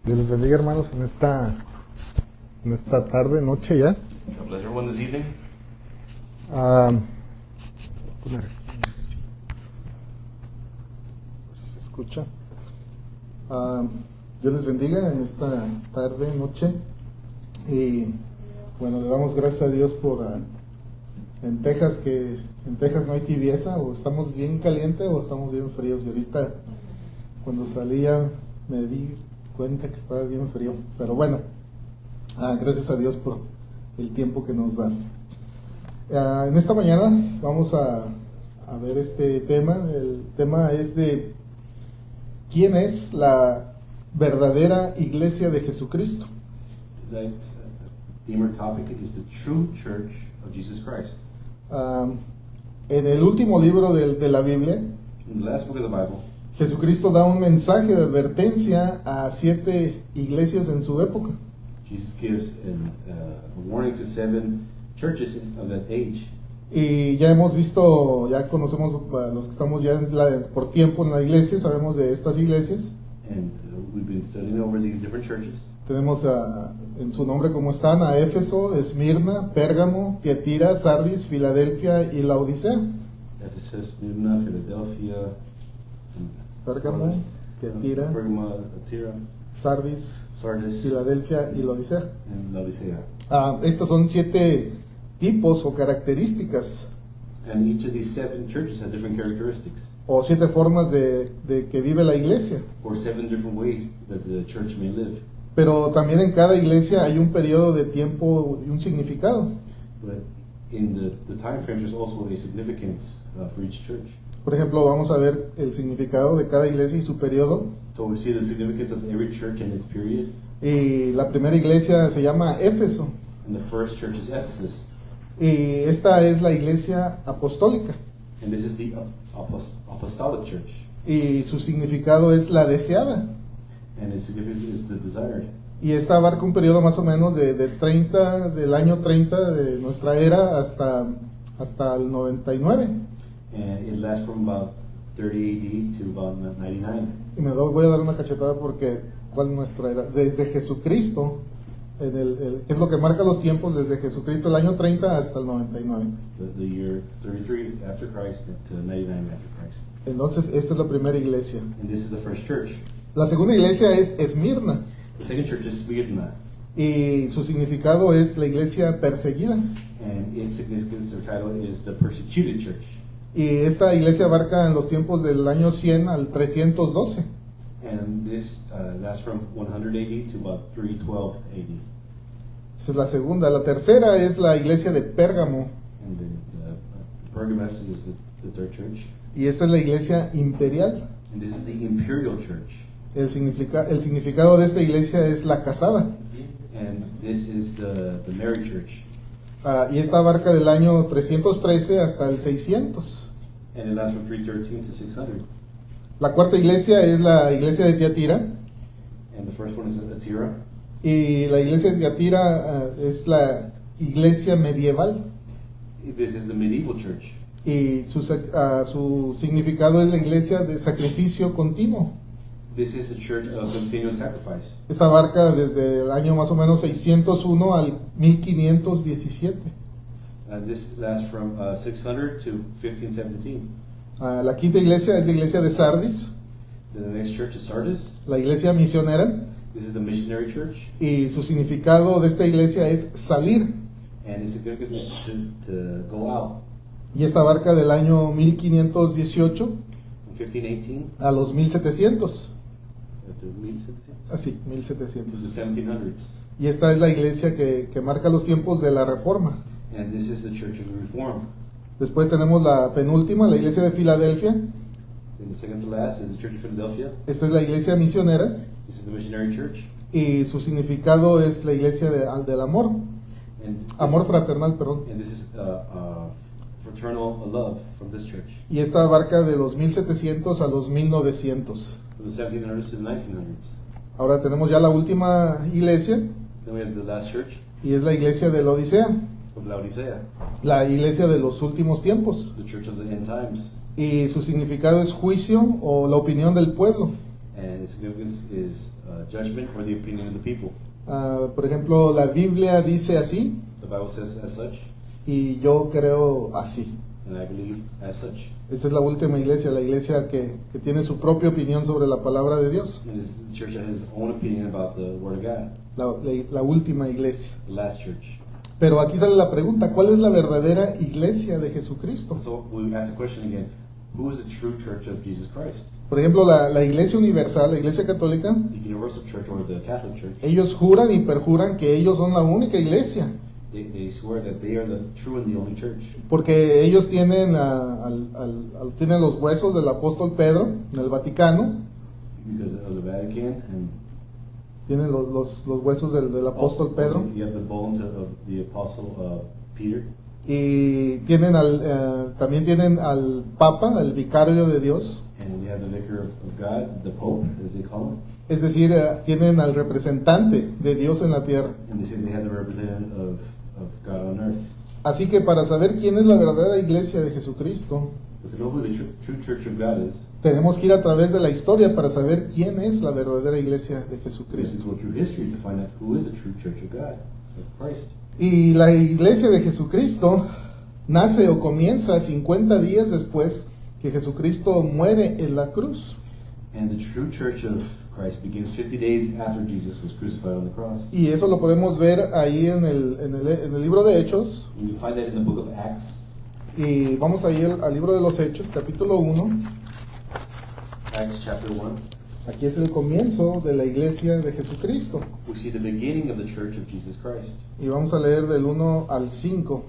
Dios les bendiga, hermanos, en esta tarde, noche ya. God bless everyone this evening. ¿Se escucha? Dios les bendiga en esta tarde, noche. Y bueno, le damos gracias a Dios por en Texas, que en Texas no hay tibieza, o estamos bien calientes o estamos bien fríos. Y ahorita, cuando salía, me di cuenta que estaba bien frío. Pero bueno, gracias a Dios por el tiempo que nos da. En esta mañana vamos a ver este tema. El tema es de ¿quién es la verdadera iglesia de Jesucristo? Tonight's theme or topic is the true church of Jesus Christ. En el último libro de la Biblia, In the last book of the Bible, Jesucristo da un mensaje de advertencia a 7 iglesias en su época. Jesus gives a warning to 7 churches of that age. Y ya hemos visto, ya conocemos los que estamos ya por tiempo en la iglesia, sabemos de estas iglesias. And we've been studying over these different churches. Tenemos en su nombre como están a Éfeso, Esmirna, Pérgamo, Tiatira, Sardis, Filadelfia y Laodicea. Ephesus, Smyrna, Philadelphia, Pérgamo, Tiatira, Pergamum, Thyatira, Sardis, Sardis, Filadelfia y Laodicea. and Laodicea. Estos son 7 tipos o características And each of these 7 churches have different characteristics, o 7 formas de que vive la iglesia. or 7 different ways that the church may live. Pero también en cada iglesia hay un periodo de tiempo y un significado. But in the time frame, there's also a significance for each church. Por ejemplo, vamos a ver el significado de cada iglesia y su periodo. So we see the significance of every church and its period. Y la primera iglesia se llama Éfeso. And the first church is Ephesus. Y esta es la iglesia apostólica. And this is the apostolic church. Y su significado es la deseada. And its significance is the desired. Y esta abarca un periodo más o menos del año 30 de nuestra era hasta el 99. And it lasts from about 30 AD to about 99. Y voy a dar una cachetada porque ¿cuál nuestra era? Desde Jesucristo, que es lo que marca los tiempos, desde Jesucristo, el año 30 hasta el 99. The year 33 after Christ to 99 after Christ. Entonces, esta es la primera iglesia. And this is the first church. La segunda iglesia es Esmirna. The second church is Smyrna. Y su significado es la iglesia perseguida. And its significance or title is the persecuted church. Y esta iglesia abarca en los tiempos del año 100 al 312. And this lasts from 100 AD to about 312 AD. Esa es la segunda. La tercera es la iglesia de Pérgamo. And then Pergamos is the third church. Y esta es la iglesia imperial. And this is the imperial church. El significado de esta iglesia es la casada. And this is the married church. Y esta abarca del año 313 hasta el 600. And it lasts from 313 to 600. La cuarta iglesia es la iglesia de Tiatira. And the first one is Thyatira. Y la iglesia de Tiatira es la iglesia medieval. This is the medieval church. Y su significado es la iglesia de sacrificio continuo. This is the church of continuous sacrifice. Esta abarca desde el año más o menos 601 al 1517. This lasts from 600 to 1517. La quinta iglesia es la iglesia de Sardis, The next church is Sardis. la iglesia misionera. This is the missionary church. Y su significado de esta iglesia es salir. And its significance is to go out. Y esta abarca del año 1518 From 1518 a los 1700. to 1700. Así, To 1700. the 1700s. Y esta es la iglesia que marca los tiempos de la Reforma. And this is the church of the Reform. Después tenemos la penúltima, la iglesia de Filadelfia. Then the second to last is the church of Philadelphia. Esta es la iglesia misionera. This is the missionary church. Y su significado es la iglesia del amor. And Amor this, fraternal, perdón. and this is fraternal love from this church. Y esta abarca de los 1700 a los 1900. From the 1700s to the 1900s. Ahora tenemos ya la última iglesia. Then we have the last church Y es la iglesia de Laodicea. of Laodicea, La iglesia de los últimos tiempos. the church of the end times. Y su significado es juicio o la opinión del pueblo. and its significance is judgment or the opinion of the people. Por ejemplo, la Biblia dice así The Bible says as such, y yo creo así. and I believe as such. Esta es la última iglesia, la iglesia que tiene su propia opinión sobre la palabra de Dios. And it's the church that has its own opinion about the Word of God, La última iglesia. the last church. Pero aquí sale la pregunta, ¿cuál es la verdadera iglesia de Jesucristo? So we ask the question again, who is the true church of Jesus Christ? Por ejemplo, la iglesia universal, la iglesia católica, The universal church or the Catholic church? ellos juran y perjuran que ellos son la única iglesia, They swear that they are the true and the only church. porque ellos tienen, tienen los huesos del apóstol Pedro en el Vaticano, Because of the Vatican and tienen los huesos del apóstol Pedro, you have the bones of the apostle Peter, y tienen también tienen al Papa, el vicario de Dios, and they have the vicar of God, the Pope, as they call him, es decir, tienen al representante de Dios en la tierra. and they say they have the representative of God on earth. Así que para saber quién es la verdadera iglesia de Jesucristo, But to know who the true church of God is, tenemos que ir a través de la historia para saber quién es la verdadera iglesia de we have to Jesucristo. go through history to find out who is the true church of God, of Christ. Y la iglesia de Jesucristo nace o comienza 50 días después que Jesucristo muere en la cruz. And the true church of Christ begins 50 days after Jesus was crucified on the cross. Y eso lo podemos ver ahí en el libro de Hechos. And you find that in the book of Acts, Y vamos ahí al libro de los Hechos, capítulo 1. Acts chapter 1. Aquí es el comienzo de la iglesia de Jesucristo. We see the beginning of the church of Jesus Christ. Y vamos a leer del 1 al 5.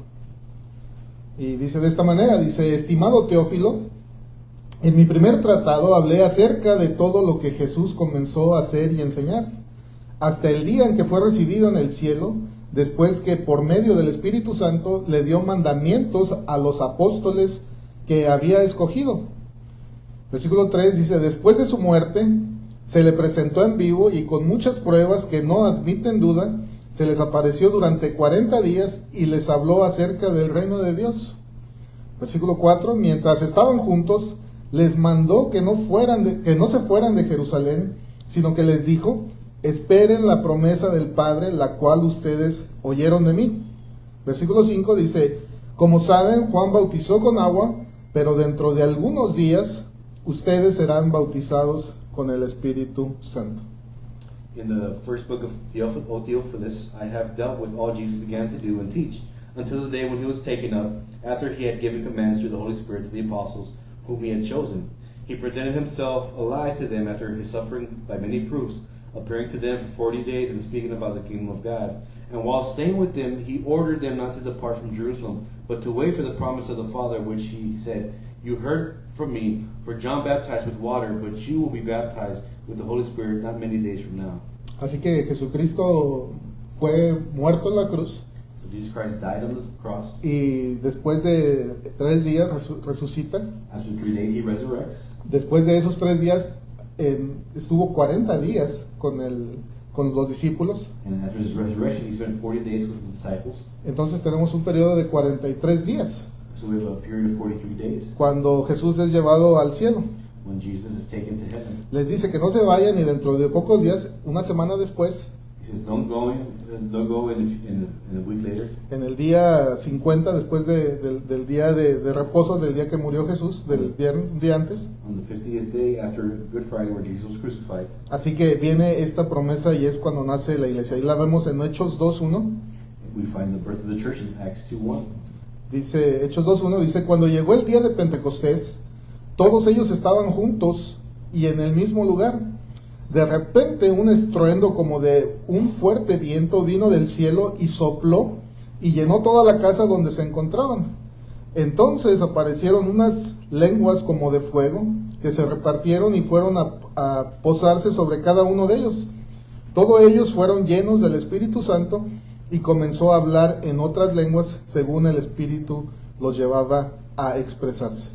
Y dice de esta manera, dice, estimado Teófilo, en mi primer tratado hablé acerca de todo lo que Jesús comenzó a hacer y enseñar, hasta el día en que fue recibido en el cielo, después que por medio del Espíritu Santo le dio mandamientos a los apóstoles que había escogido. Versículo 3 dice, después de su muerte, se le presentó en vivo y con muchas pruebas que no admiten duda, se les apareció durante 40 días y les habló acerca del reino de Dios. Versículo 4, mientras estaban juntos, les mandó que no se fueran de Jerusalén, sino que les dijo, esperen la promesa del Padre, la cual ustedes oyeron de mí. Versículo 5 dice, como saben, Juan bautizó con agua, pero dentro de algunos días ustedes serán bautizados con el Espíritu Santo. In the first book of Theophilus, I have dealt with all Jesus began to do and teach, until the day when he was taken up, after he had given commands through the Holy Spirit to the apostles, whom he had chosen. He presented himself alive to them after his suffering by many proofs, appearing to them for 40 days and speaking about the kingdom of God. And while staying with them, he ordered them not to depart from Jerusalem, but to wait for the promise of the Father, which he said, you heard from me, for John baptized with water, but you will be baptized with the Holy Spirit not many days from now. Así que Jesucristo fue muerto en la cruz So Jesus Christ died on the cross. y después de 3 días resucita. After 3 days, he resurrects. Después de esos 3 días estuvo 40 días con los discípulos. And after his resurrection, he spent 40 days with the disciples. Entonces tenemos un periodo de 43 días So we have a period of 43 days cuando Jesús es llevado al cielo. when Jesus is taken to heaven. Les dice que no se vayan y dentro de pocos días, una semana después, He says, don't go in a week later. en el día 50 después del día de reposo, del día que murió Jesús, del viernes, un día antes. On the 50th day after Good Friday, where Jesus was crucified. Así que viene esta promesa y es cuando nace la iglesia. Ahí la vemos en Hechos 2.1. We find the birth of the church in Acts 2:1. Dice, Hechos 2.1, dice, cuando llegó el día de Pentecostés, todos ellos estaban juntos y en el mismo lugar. De repente un estruendo como de un fuerte viento vino del cielo y sopló y llenó toda la casa donde se encontraban. Entonces aparecieron unas lenguas como de fuego que se repartieron y fueron a posarse sobre cada uno de ellos. Todos ellos fueron llenos del Espíritu Santo y comenzó a hablar en otras lenguas según el Espíritu los llevaba a expresarse.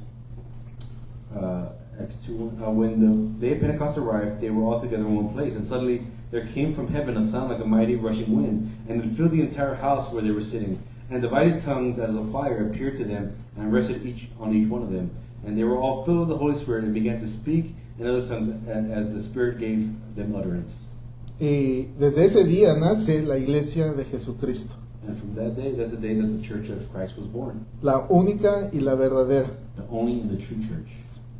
Acts 2:1. When the day of Pentecost arrived, they were all together in one place, and suddenly there came from heaven a sound like a mighty rushing wind, and it filled the entire house where they were sitting. And divided tongues as of fire appeared to them, and rested on each one of them. And they were all filled with the Holy Spirit, and began to speak in other tongues as the Spirit gave them utterance. Y desde ese día nace la iglesia de Jesucristo, And from that day, that's the day that the Church of Christ was born. la única y la verdadera. The only and the true church.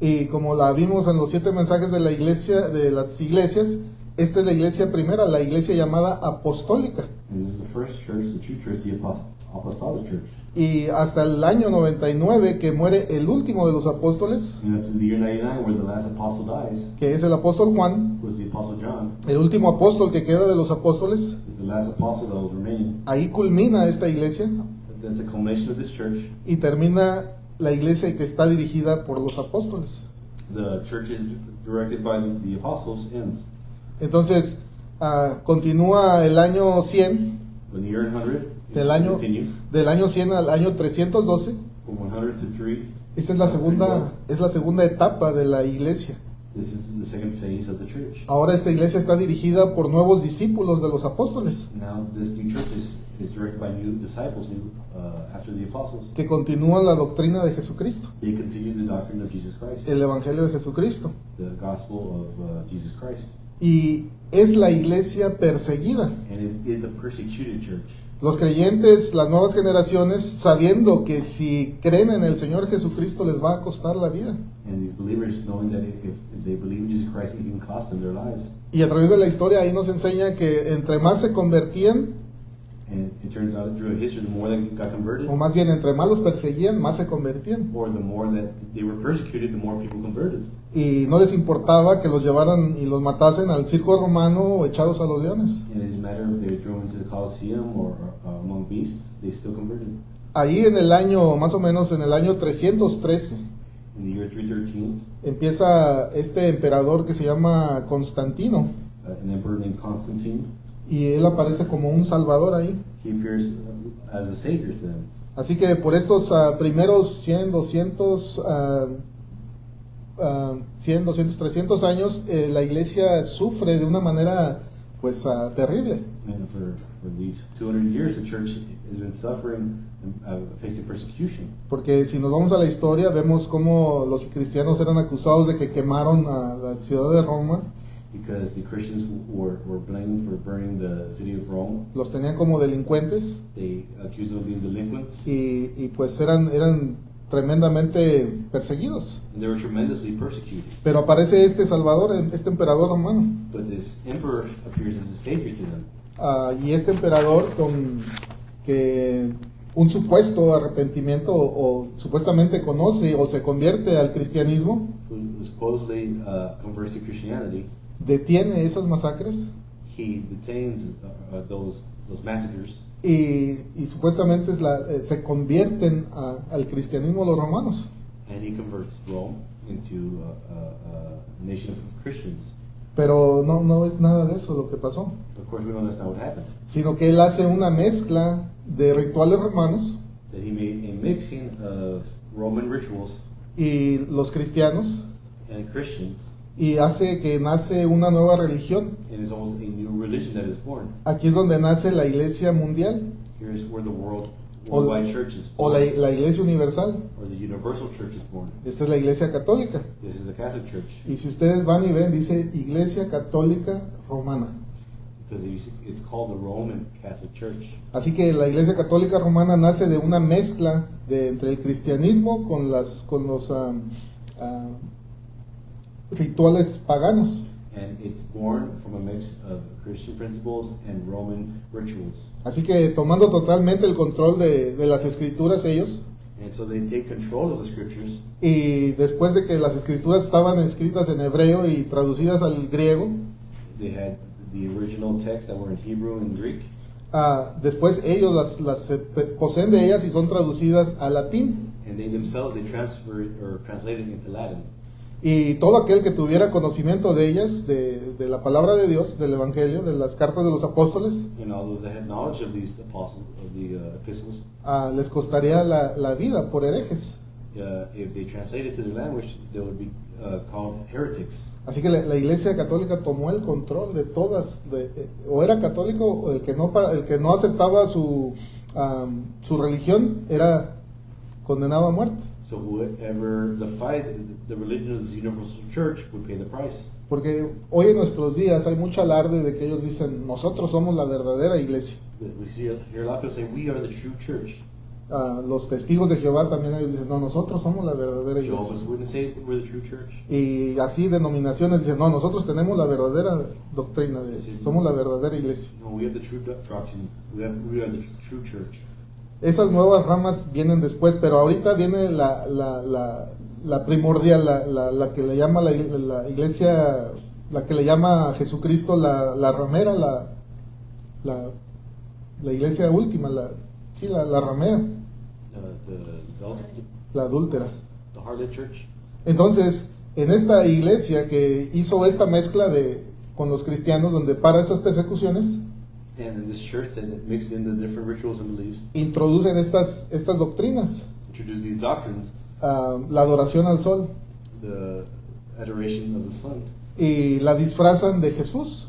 Y como la vimos en los 7 mensajes de la iglesia, de las iglesias, esta es la iglesia primera, la iglesia llamada apostólica. And this is the first church, the true church, the apostolic church. Y hasta el año 99, que muere el último de los apóstoles, And up to the year 99, where the last apostle dies, que es el apóstol Juan, was the apostle John. el último apóstol que queda de los apóstoles. Is the last apostle that was remaining. Ahí culmina esta iglesia That's the culmination of this church. y termina la iglesia que está dirigida por los apóstoles. The church is directed by the apostles, ends. Entonces, continúa el año 100, When the year 100, del año, continue del año 100 al año 312. from 100 to 3. Esta es la segunda etapa de la iglesia. This is the second phase of the church. Ahora esta iglesia está dirigida por nuevos discípulos de los apóstoles, Now this new church is directed by new disciples, after the apostles. que continúan la doctrina de Jesucristo, They continue the doctrine of Jesus Christ, el evangelio de Jesucristo. the gospel of Jesus Christ. Y es la iglesia perseguida. And it is a persecuted church. Los creyentes, las nuevas generaciones, sabiendo que si creen en el Señor Jesucristo les va a costar la vida. And these believers, knowing that if they believe in Jesus Christ, it can cost them their lives. Y a través de la historia ahí nos enseña que entre más se convertían, And it turns out through history, the more they got converted, o más bien entre más los perseguían, más se convertían. or the more that they were persecuted, the more people converted. Y no les importaba que los llevaran y los matasen al circo romano o echados a los leones. And it didn't matter if they were thrown into the Colosseum or among beasts, they still converted. Ahí en el año, más o menos en el año 313, In the year 313, empieza este emperador que se llama Constantino, an emperor named Constantine, y él aparece como un salvador ahí. he appears as a savior to them. Así que por estos primeros 100, 200, 300 años, la iglesia sufre de una manera pues terrible. And for these 200 years, the church has been suffering and facing persecution. Porque si nos vamos a la historia, vemos cómo los cristianos eran acusados de que quemaron a la ciudad de Roma. Because the Christians were blamed for burning the city of Rome. Los tenían como delincuentes They accused them of being delinquents. y pues eran tremendamente perseguidos. And they were tremendously persecuted. Pero aparece este salvador, este emperador romano. But this emperor appears as a savior to them. Y este emperador con que un supuesto arrepentimiento o supuestamente conoce o se convierte al cristianismo, Who supposedly converts to Christianity. detiene esas masacres He detains those massacres. y supuestamente se convierten al cristianismo los romanos. And he converts Rome into a nation of Christians. Pero no es nada de eso lo que pasó, Of course, we know that's not what happened. sino que él hace una mezcla de rituales romanos That he made a mixing of Roman rituals y los cristianos, and Christians, y hace que nace una nueva religión. and it's almost a new religion that is born. Aquí es donde nace la iglesia mundial Here's where the worldwide church is o born, la iglesia universal. or the universal church is born. Esta es la iglesia católica. This is the Catholic Church, Y si ustedes van y ven, dice Iglesia Católica Romana. because it's called the Roman Catholic Church. Así que la Iglesia Católica Romana nace de una mezcla entre el cristianismo con los rituales paganos. And it's born from a mix of Christian principles and Roman rituals. Así que tomando totalmente el control de las escrituras ellos, And so they take control of the scriptures. y después de que las escrituras estaban escritas en hebreo y traducidas al griego, They had the original texts that were in Hebrew and Greek. después ellos las poseen de ellas y son traducidas al latín. And they themselves, they transferred or translated into Latin. Y todo aquel que tuviera conocimiento de ellas, de la palabra de Dios, del Evangelio, de las cartas de los apóstoles, And all those that had knowledge of these apostles, of the epistles, les costaría la vida por herejes. if they translated to their language, they would be called heretics. Así que la Iglesia Católica tomó el control de todas, o era católico, o el que no aceptaba su religión era condenado a muerte. So whoever defied the religion of the universal church would pay the price. Porque hoy en nuestros días hay mucho alarde de que ellos dicen, nosotros somos la verdadera iglesia. We hear a lot of people say, we are the true church. Los testigos de Jehová también ellos dicen, no, nosotros somos la verdadera iglesia. Jehovah's Witnesses say we're the true church. Y así denominaciones dicen, no, nosotros tenemos la verdadera doctrina, somos la verdadera iglesia. No, we have the true doctrine. We are the true church. Esas nuevas ramas vienen después, pero ahorita viene la primordial, la que le llama la iglesia, la que le llama a Jesucristo la ramera, la iglesia última, la ramera, la adúltera. The harlot church. Entonces, en esta iglesia que hizo esta mezcla con los cristianos, donde para esas persecuciones, And in this church that mixed in the different rituals and beliefs, introducen estas doctrinas, introduced these doctrines, la adoración al sol, the adoration of the sun, y la disfrazan de Jesús.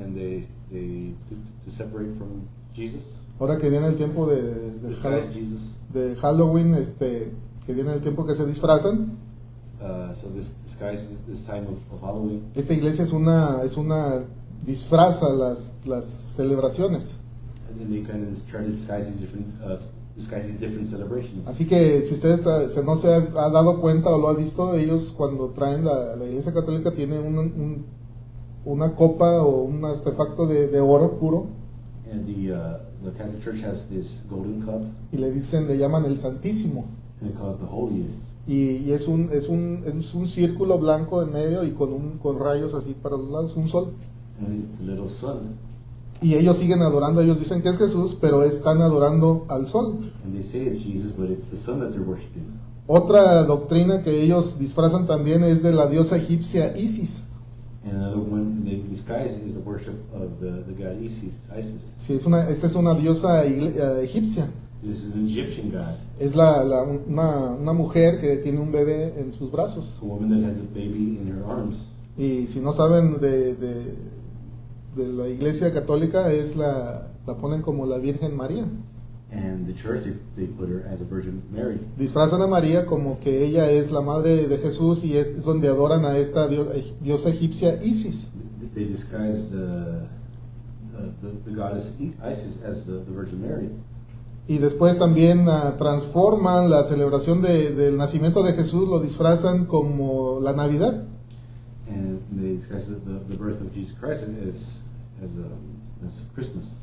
and they to separate from Jesus, Ahora que viene el tiempo disguise Jesus. de Halloween, que viene el tiempo que se disfrazan, So this time of Halloween, esta iglesia es una disfraza las celebraciones. and then they kind of try to disguise these different celebrations. Así que si usted no se ha dado cuenta o lo ha visto, ellos cuando traen la iglesia católica tienen una copa o un artefacto de oro puro, And the Catholic Church has this golden cup, y le llaman el Santísimo, and they call it the Holy. y es un círculo blanco en medio y con rayos así para los lados, un sol. And it's a little sun. Y ellos siguen adorando, ellos dicen que es Jesús, pero están adorando al sol. And they say it's Jesus, but it's the sun that they're worshiping. Otra doctrina que ellos disfrazan también es de la diosa egipcia Isis. And another one they disguise is the worship of the god Isis. Sí, esta es una diosa egipcia. This is an Egyptian god, Es una mujer que tiene un bebé en sus brazos. a woman that has a baby in her arms. Y si no saben de la iglesia católica, la ponen como la Virgen María. And the church, they put her as a Virgin Mary. Disfrazan a María como que ella es la madre de Jesús y es donde adoran a esta diosa egipcia Isis. They disguise the goddess Isis as the Virgin Mary. Y después también transforman la celebración del nacimiento de Jesús, lo disfrazan como la Navidad. And they disguise the birth of Jesus Christ as Christmas.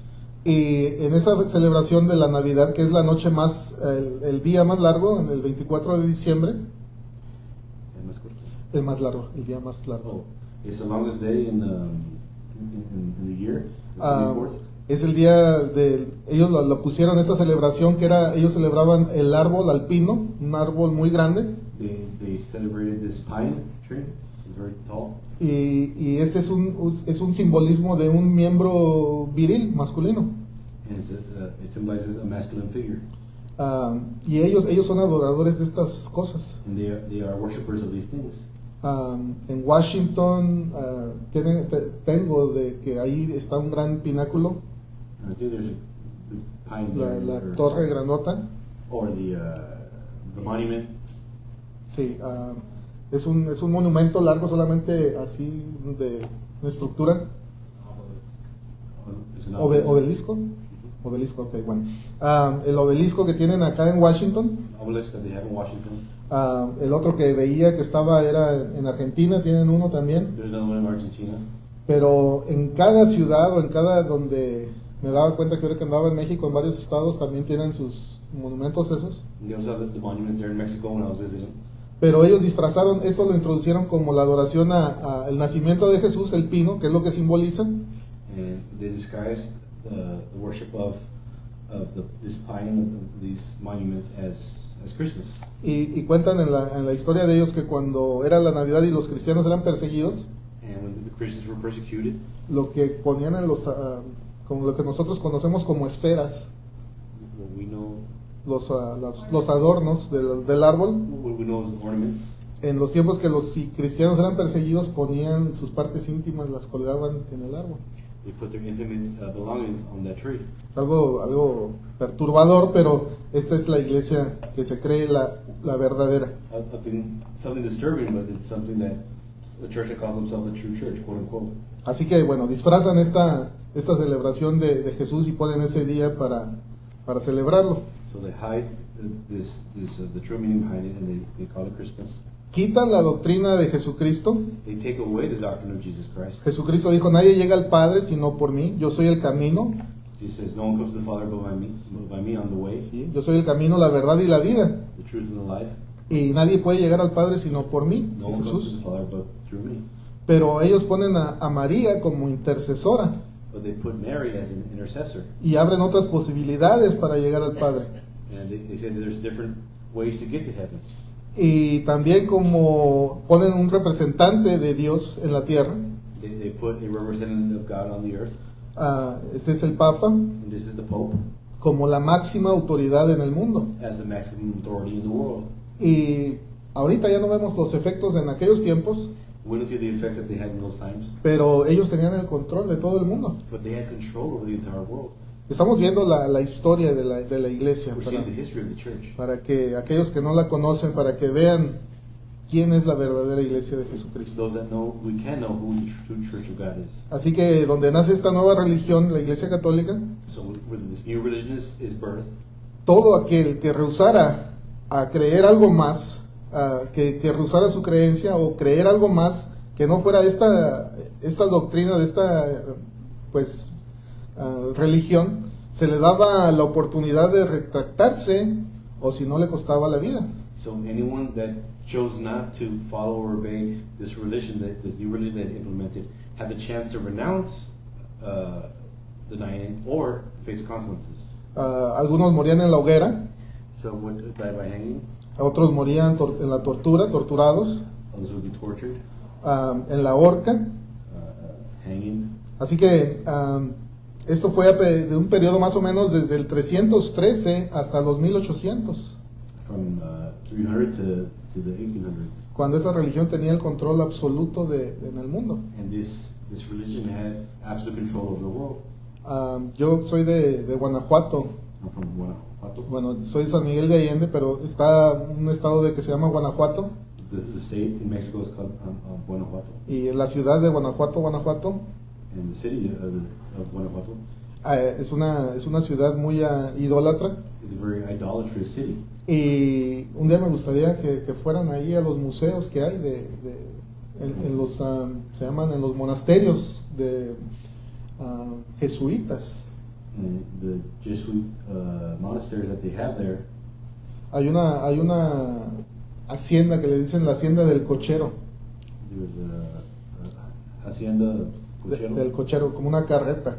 Y en esa celebración de la Navidad, que es la noche el día más largo, el 24 de diciembre, el más largo, el día más largo. Oh, it's the longest day in the year, the 24th. Es el día ellos lo pusieron esta celebración que ellos celebraban el árbol alpino, un árbol muy grande. They celebrated this pine tree, it's very tall. Y ese es un simbolismo de un miembro viril, masculino. And it symbolizes a masculine figure. Y ellos son adoradores de estas cosas. And they are worshippers of these things. En Washington tengo de que ahí está un gran pináculo, I think there's a pine la there, torre grandota. or the monument. Sí, es un monumento largo, solamente así de estructura. It's an obelisk. Obelisco. Obelisco, ok, bueno. El obelisco que tienen acá en Washington. Obelisk that they have in Washington. El otro que veía que era en Argentina, tienen uno también. There's another one in Argentina. Pero en cada ciudad o en cada donde me daba cuenta que ahora que andaba en México, en varios estados también tienen sus monumentos esos. And they also have the monuments there in Mexico when I was visiting. Pero ellos disfrazaron, esto lo introducieron como la adoración al nacimiento de Jesús, el pino, que es lo que simboliza. And they disguised the worship of this pine, of these monuments as Christmas. Y cuentan en la historia de ellos que cuando era la Navidad y los cristianos eran perseguidos, And when the Christians were persecuted, lo que ponían en como lo que nosotros conocemos como esferas, what we know los adornos del árbol. what we know as ornaments. En los tiempos que los cristianos eran perseguidos, ponían sus partes íntimas, las colgaban en el árbol. They put their intimate belongings on that tree. Algo perturbador, pero esta es la iglesia que se cree la verdadera. Something disturbing, but it's something that a church that calls themselves a true church, quote unquote. Así que bueno, disfrazan esta celebración de Jesús y ponen ese día para celebrarlo. So they hide the true meaning behind it, and they call it Christmas. Quitan la doctrina de Jesucristo. They take away the doctrine of Jesus Christ. Jesucristo dijo, nadie llega al Padre sino por mí, yo soy el camino. He says, no one comes to the Father but by me on the way. ¿Sí? Yo soy el camino, la verdad y la vida. The truth and the life. Y nadie puede llegar al Padre sino por mí, No one comes to Jesús. the Father but through me. Pero ellos ponen a María como intercesora But they put Mary as an intercessor. y abren otras posibilidades para llegar al Padre. And they say that there's different ways to get to heaven. Y también como ponen un representante de Dios en la tierra. They put a representative of God on the earth. Este es el Papa, And this is the Pope como la máxima autoridad en el mundo. as the maximum authority in the world. Y ahorita ya no vemos los efectos en aquellos tiempos, We don't see the effects that they had in those times. pero ellos tenían el control de todo el mundo. But they had control over the entire world. Estamos viendo la historia de la iglesia We're seeing the history of the church. para que aquellos que no la conocen, para que vean quién es la verdadera iglesia de Jesucristo. Those that know, we can know who the true church of God is. Así que donde nace esta nueva religión, la iglesia católica, So where this new religion is birthed, todo aquel que rehusara a creer algo más, que rehusara su creencia o creer algo más que no fuera esta doctrina de esta religión, se le daba la oportunidad de retractarse o si no le costaba la vida. so anyone that chose not to follow or obey this religion, this new religion that implemented, had the chance to renounce denying it or face the consequences. Algunos morían en la hoguera, So would die by hanging, otros morían en la tortura, torturados, others would be tortured, en la horca. hanging. Así que esto fue de un periodo más o menos desde el 313 hasta los 1800, From 300 to the 1800s. cuando esa religión tenía el control absoluto en el mundo. And this religion had absolute control over the world. Yo soy de Guanajuato, I'm from Guanajuato. bueno, soy de San Miguel de Allende, pero está un estado que se llama Guanajuato, The state in Mexico is called Guanajuato. y la ciudad de Guanajuato, And the city of Guanajuato es una ciudad muy idólatra. is a very idolatrous city. Y un día me gustaría que fueran ahí a los museos que hay en los se llaman en los monasterios de jesuitas. And the Jesuit monasteries that they have there, Hay una hacienda que le dicen la hacienda del cochero, there's a hacienda cochero. del cochero, como una carreta.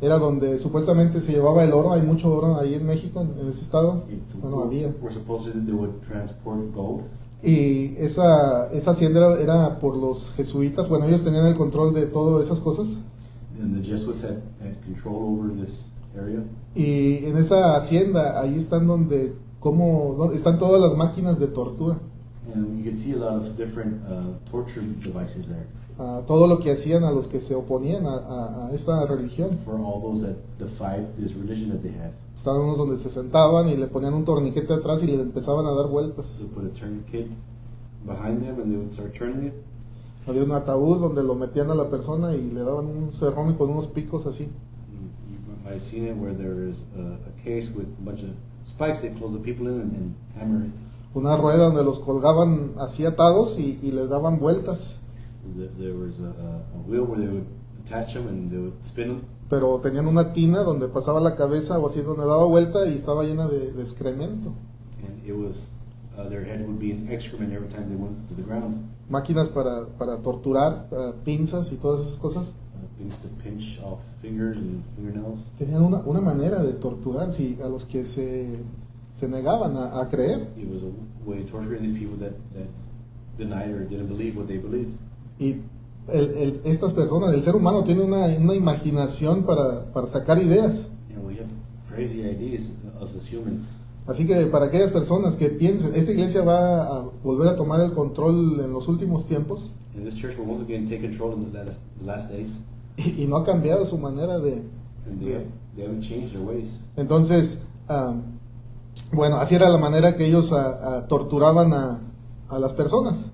Era donde supuestamente se llevaba el oro. Hay mucho oro ahí en México, en ese estado. Bueno, había. We're supposed to they would transport gold. Y esa hacienda era por los jesuitas. Bueno, ellos tenían el control de todas esas cosas. And the Jesuits had control over this area. Y en esa hacienda, ahí están donde están todas las máquinas de tortura. And you can see a lot of different torture devices there Todo lo que hacían a los que se oponían a esta religión. for all those that defied this religion that they had. Estaban unos donde se sentaban y le ponían un torniquete atrás y le empezaban a dar vueltas. They put a tourniquet behind them and they would start turning it. Había un ataúd donde lo metían a la persona y le daban un cerrón con unos picos así. You might have seen it where there is a case with a bunch of spikes. They close the people in and hammer it. Una rueda donde los colgaban así atados y le daban vueltas. There was a wheel where they would attach them and they would spin them. Pero tenían una tina donde pasaba la cabeza o así donde daba vuelta y estaba llena de excremento. And it was their head would be in excrement every time they went to the ground. Máquinas para torturar, pinzas y todas esas cosas. Things to pinch off fingers and fingernails. Tenían una manera de torturar a los que se negaban a creer. It was a way of torturing these people that denied or didn't believe what they believed. Y estas personas, el ser humano tiene una imaginación para sacar ideas. And we have crazy ideas, us as humans. Así que para aquellas personas que piensen, esta iglesia va a volver a tomar el control en los últimos tiempos, And this church will once again take control in the last days. y no ha cambiado su manera de... And they haven't changed their ways. Entonces, bueno, así era la manera que ellos torturaban a las personas.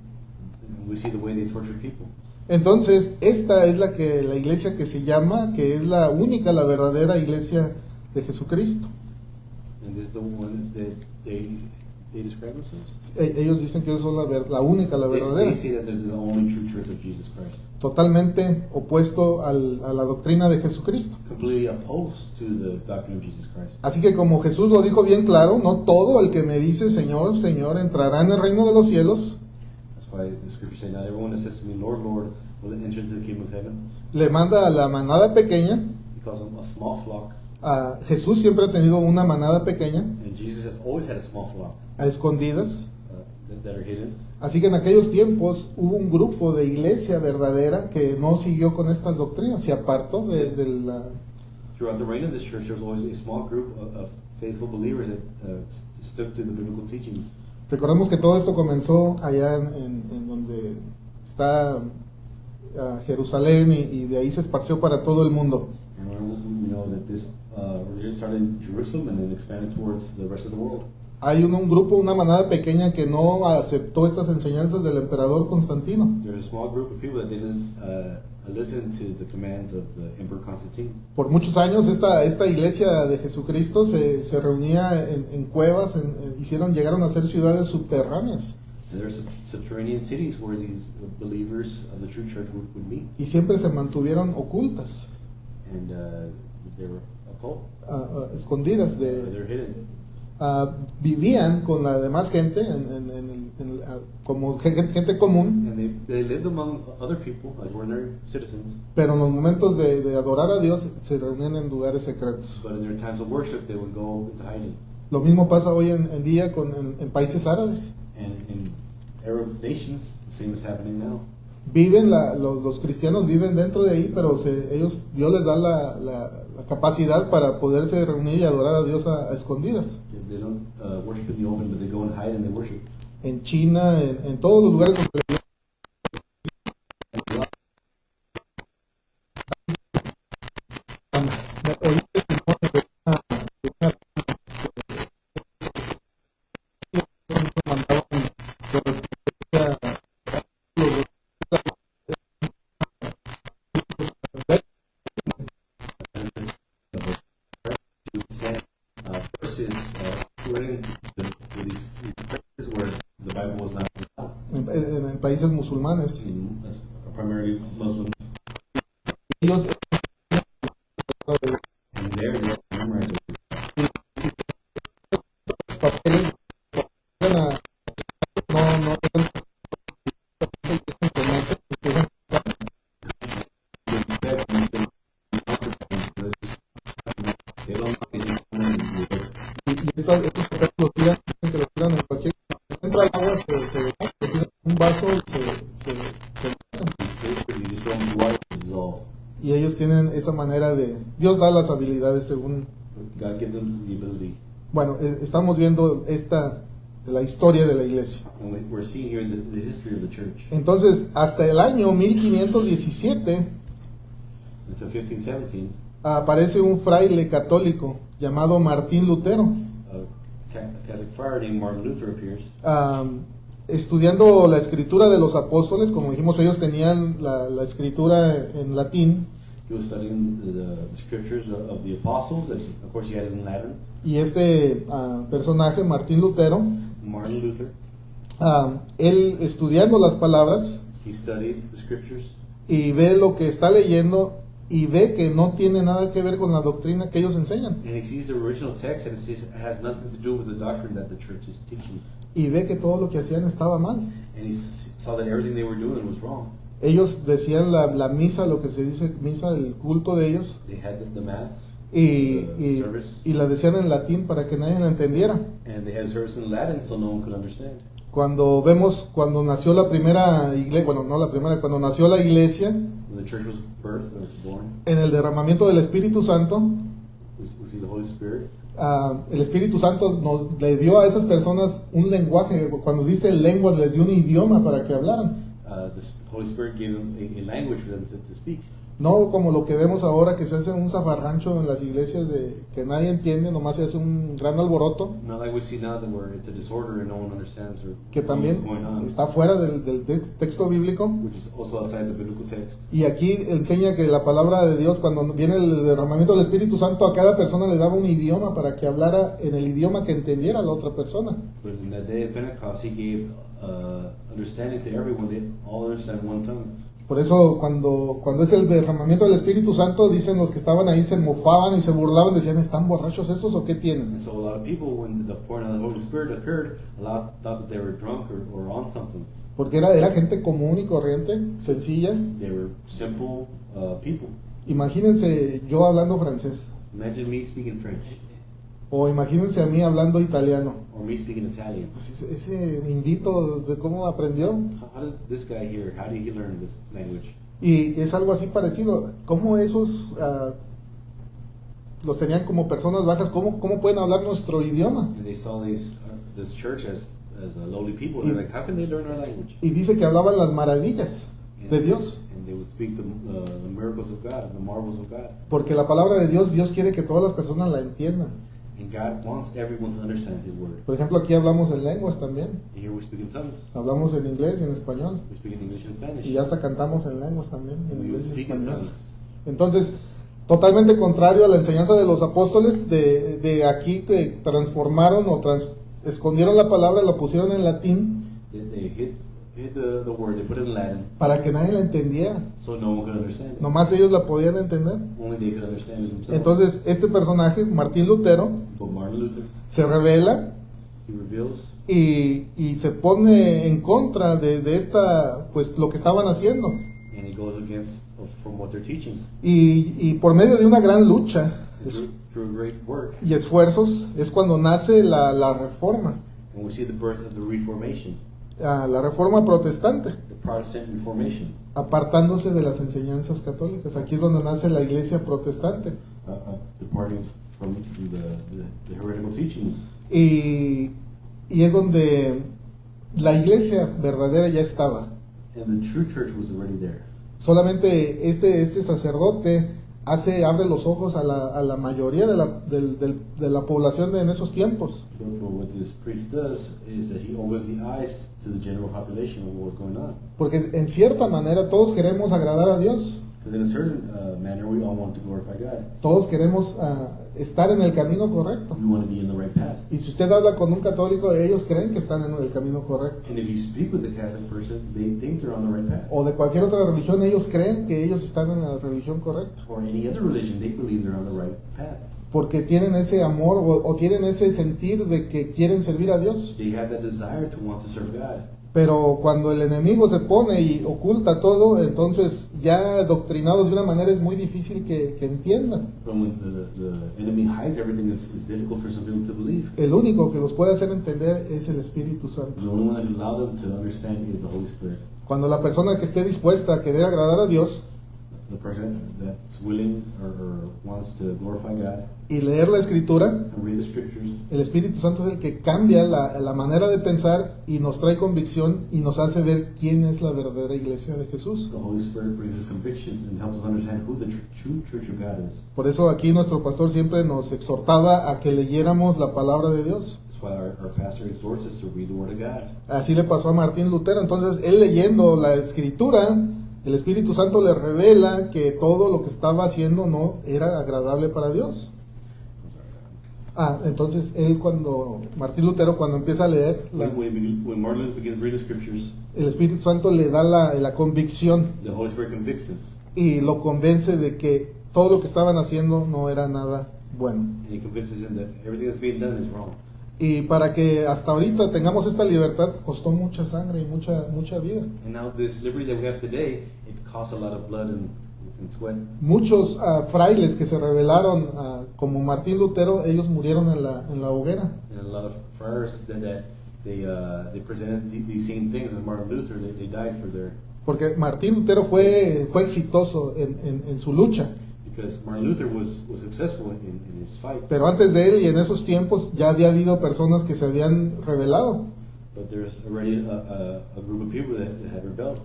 And we see the way they torture people. Entonces, esta es la iglesia que se llama, que es la única, la verdadera iglesia de Jesucristo. And this is the one that they describe themselves. Ellos dicen que ellos son la única, la verdadera. They say that they're the only true church of Jesus Christ. Totalmente opuesto a la doctrina de Jesucristo. Completely opposed to the doctrine of Jesus Christ. Así que como Jesús lo dijo bien claro, no todo el que me dice Señor, Señor entrará en el reino de los cielos. That's why the scripture says, not everyone that says to me, Lord, Lord, will enter into the kingdom of heaven. Le manda a la manada pequeña. Because of a small flock. Jesús siempre ha tenido una manada pequeña, And Jesus has always had a small flock a escondidas. that are hidden. Así que en aquellos tiempos hubo un grupo de iglesia verdadera que no siguió con estas doctrinas, se apartó de la... Throughout the reign of this church, there was always a small group of faithful believers that stuck to the biblical teachings. Recordemos que todo esto comenzó allá en donde está Jerusalén y de ahí se esparció para todo el mundo. And we know that this religion started in Jerusalem and then expanded towards the rest of the world. Hay un grupo, una manada pequeña que no aceptó estas enseñanzas del emperador Constantino. There's a small group of people that didn't listen to the commands of the Emperor Constantine. Por muchos años esta iglesia de Jesucristo se reunía en cuevas, llegaron a ser ciudades subterráneas. And there's subterranean cities where these believers of the true church would meet. Y siempre se mantuvieron ocultas, And they were occult. Escondidas. They're hidden. Vivían con la demás gente como gente común, And they lived among other people, like ordinary citizens. pero en los momentos de adorar a Dios se reunían en lugares secretos. But in their times of worship, they would go into hiding. Lo mismo pasa hoy en día en países árabes. And in Arab nations, the same is happening now. Los cristianos viven dentro de ahí, pero Dios les da la capacidad para poderse reunir y adorar a Dios a escondidas. They don't worship in the open, but they go and hide and they worship. En China, en todos los lugares donde en países musulmanes. Primarily Muslim. Ellos And there they memorize papeles estos papeles los tiran en cualquier entra al agua, un vaso y ellos tienen esa manera de... Dios da las habilidades según... God gives them the ability. Bueno, estamos viendo la historia de la iglesia. And we're seeing here the history of the church. Entonces, hasta el año 1517 Until 1517, aparece un fraile católico llamado Martín Lutero. a Catholic friar named Martin Luther appears. Estudiando la escritura de los apóstoles, como dijimos, ellos tenían la escritura en latín. He was studying the scriptures of the apostles, that of course he had it in Latin. Y este personaje, Martín Lutero, Martin Luther, él estudiando las palabras he studied the scriptures y ve lo que está leyendo y ve que no tiene nada que ver con la doctrina que ellos enseñan. and he sees the original text and it has nothing to do with the doctrine that the church is teaching. Y ve que todo lo que hacían estaba mal. And he saw that everything they were doing was wrong. Ellos decían la misa, lo que se dice misa, el culto de ellos, They had the mass y service, la decían en latín para que nadie la entendiera. and they had service in Latin so no one could understand. Cuando nació la primera iglesia, bueno, no la primera, cuando nació la iglesia, When the church was birthed or born, en el derramamiento del Espíritu Santo, we see the Holy Spirit. el Espíritu Santo le dio a esas personas un lenguaje. Cuando dice lenguas, les dio un idioma para que hablaran. The Holy Spirit gave them a language for them to speak. No como lo que vemos ahora, que se hace un zafarrancho en las iglesias de que nadie entiende, nomás se hace un gran alboroto, Not like we see now that where it's a disorder and no one understands or que knows también what's going on, está fuera del texto bíblico. which is also outside the biblical text. Y aquí enseña que la palabra de Dios, cuando viene el derramamiento del Espíritu Santo, a cada persona le daba un idioma para que hablara en el idioma que entendiera la otra persona. But in that day of Pentecost, he gave understanding to everyone. They all understand one tongue. Por eso cuando es el derramamiento del Espíritu Santo, dicen los que estaban ahí, se mofaban y se burlaban, decían, ¿están borrachos estos o qué tienen? And so a lot of people, when the pouring out of the Holy Spirit occurred, a lot thought that they were drunk or on something. Porque era gente común y corriente, sencilla. They were simple people. Imagínense yo hablando francés, Imagine me speaking French o imagínense a mí hablando italiano. or me speaking Italian. Pues ese indito de cómo aprendió. How did this guy here? How did he learn this language? Y es algo así parecido. ¿Cómo esos los tenían como personas bajas? ¿Cómo pueden hablar nuestro idioma? And they saw this church as lowly people. They're like, how can they learn our language? Y dice que hablaban las maravillas de Dios. And they would speak the miracles of God, the marvels of God. Porque la palabra de Dios quiere que todas las personas la entiendan. And God wants everyone to understand His word. Por ejemplo, aquí hablamos en lenguas también. And here we speak in tongues. Hablamos en inglés y en español. We speak in English and Spanish. Y hasta cantamos en lenguas también, en And we inglés y speak in español. tongues. Entonces, totalmente contrario a la enseñanza de los apóstoles, de aquí que transformaron o escondieron la palabra, la pusieron en latín They hid the word, they put it in Latin, para que nadie la entendiera. so no one could understand it. Nomás ellos la podían entender. Only they could understand it themselves. Entonces, este personaje, Martín Lutero, But Martin Luther, se revela he reveals y se pone en contra de esta, pues lo que estaban haciendo. and he goes against from what they're teaching. Y por medio de una gran lucha And through great work, y esfuerzos es cuando nace la reforma, and we see the birth of the Reformation, la reforma protestante, the Protestant Reformation, apartándose de las enseñanzas católicas. Aquí es donde nace la iglesia protestante. departing from the heretical teachings. Y es donde la iglesia verdadera ya estaba. And the true church was already there. Solamente este sacerdote abre los ojos a la mayoría de la población en esos tiempos. But what this priest does is that he opens the eyes to the general population of what was going on. Porque en cierta manera todos queremos agradar a Dios. Because in a certain manner, we all want to glorify God. Todos queremos estar en el camino correcto. We want to be in the right path. Y si usted habla con un católico, ellos creen que están en el camino correcto. And if you speak with a Catholic person, they think they're on the right path. O de cualquier otra religión, ellos creen que ellos están en la religión correcta. Or any other religion, they believe they're on the right path. Porque tienen ese amor o tienen ese sentir de que quieren servir a Dios. They have that desire to want to serve God. Pero cuando el enemigo se pone y oculta todo, entonces ya adoctrinados de una manera es muy difícil que entiendan. But when the enemy hides everything, it's difficult for some people to believe. El único que los puede hacer entender es el Espíritu Santo. The only one that can allow them to understand is the Holy Spirit. Cuando la persona que esté dispuesta a querer agradar a Dios The person that's willing or wants to glorify God y leer la Escritura, and read the scriptures, el Espíritu Santo es el que cambia la manera de pensar y nos trae convicción y nos hace ver quién es la verdadera iglesia de Jesús. the Holy Spirit brings us convictions and helps us understand who the true church of God is. Por eso aquí nuestro pastor siempre nos exhortaba a que leyéramos la palabra de Dios. That's why our pastor exhorts us to read the Word of God. Así le pasó a Martín Lutero. Entonces, él leyendo la Escritura, el Espíritu Santo le revela que todo lo que estaba haciendo no era agradable para Dios. Entonces Martín Lutero cuando empieza a leer, When Martin Luther begins to read the scriptures, el Espíritu Santo le da la convicción the Holy Spirit convicts him, y lo convence de que todo lo que estaban haciendo no era nada bueno. and he convinces him that everything that's being done is wrong. Y para que hasta ahorita tengamos esta libertad, costó mucha sangre y mucha vida. And now this liberty that we have today, it costs a lot of blood and sweat. Muchos frailes que se rebelaron como Martín Lutero, ellos murieron en la hoguera. And a lot of friars that they presented these same things as Martin Luther. They died for their, Porque Martín Lutero fue exitoso en su lucha. because Martin Luther was successful in his fight. Pero antes de él y en esos tiempos ya había habido personas que se habían rebelado. But there's already a group of people that had rebelled.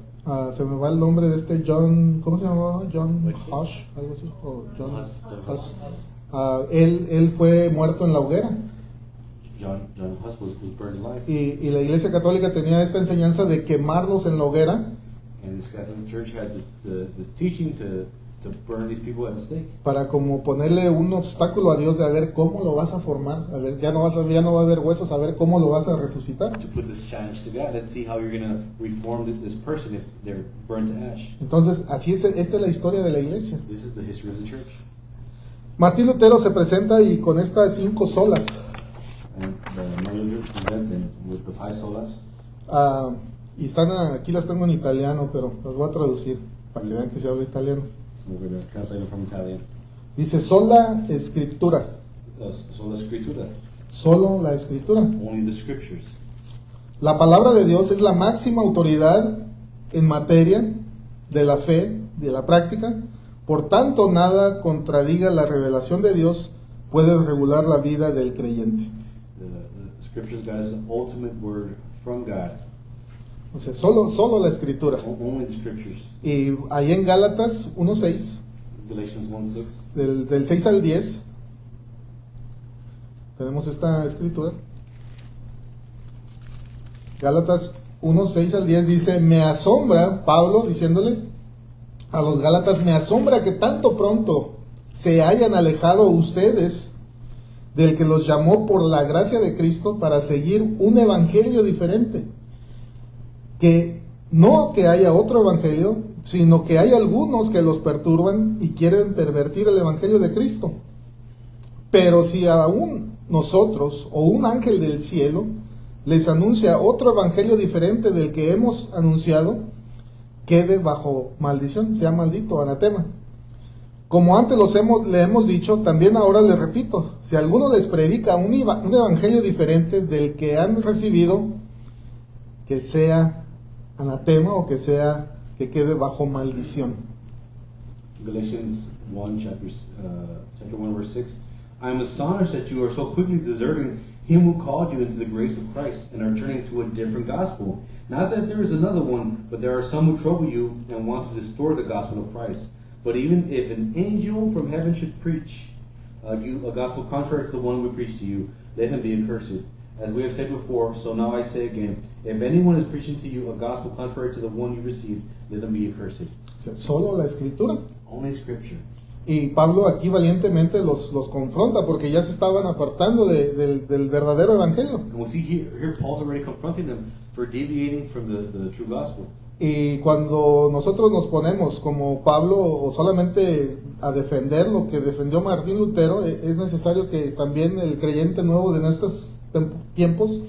Se me va el nombre de este John, ¿cómo se llamaba? John Wesley. Hush, algo así, o John Huss. Huss. Él fue muerto en la hoguera. John Huss was burned alive. Y la Iglesia Católica tenía esta enseñanza de quemarlos en la hoguera And this Catholic Church had this teaching to burn these people at the stake. para como ponerle un obstáculo a Dios de a ver cómo lo vas a formar, a ver, ya no va a haber huesos, a ver cómo lo vas a resucitar. To put this challenge to God and see how you're going to reform this person if they're burned to ash. Entonces, así es, esta es la historia de la Iglesia. This is the history of the church. Martín Lutero se presenta y con estas 5 solas. And Martin Luther presents him with the 5 solas. Y están aquí las tengo en italiano, pero las voy a traducir para que vean que se habla italiano. We're going to translate it from Italian. Dice, sola escritura, Sola Scriptura, solo la escritura. only the scriptures. La palabra de Dios es la máxima autoridad en materia de la fe, de la práctica. Por tanto, nada contradiga la revelación de Dios puede regular la vida del creyente. The scriptures, God, is the ultimate word from God. O sea, solo la escritura. Only the scriptures. Y ahí en Gálatas 1:6, Galatians 1:6. del 6 al 10, tenemos esta escritura. Gálatas 1:6 al 10 dice, me asombra, Pablo diciéndole a los Gálatas, me asombra que tanto pronto se hayan alejado ustedes del que los llamó por la gracia de Cristo para seguir un evangelio diferente. Que no que haya otro evangelio, sino que hay algunos que los perturban y quieren pervertir el evangelio de Cristo. Pero si aún nosotros o un ángel del cielo les anuncia otro evangelio diferente del que hemos anunciado, quede bajo maldición, sea maldito, anatema. Como antes le hemos dicho, también ahora les repito, si alguno les predica un evangelio diferente del que han recibido, que sea anatema o que quede bajo maldición. Galatians 1, chapter 1, verse 6. I am astonished that you are so quickly deserting him who called you into the grace of Christ and are turning to a different gospel. Not that there is another one, but there are some who trouble you and want to distort the gospel of Christ. But even if an angel from heaven should preach you a gospel contrary to the one we preach to you, let him be accursed. As we have said before, so now I say again, if anyone is preaching to you a gospel contrary to the one you received, let them be accursed. O sea, solo la escritura. Only scripture. Y Pablo aquí valientemente los confronta porque ya se estaban apartando del verdadero evangelio. And we see here Paul's already confronting them for deviating from the true gospel. Y cuando nosotros nos ponemos como Pablo o solamente a defender lo que defendió Martín Lutero, es necesario que también el creyente nuevo de estos tiempos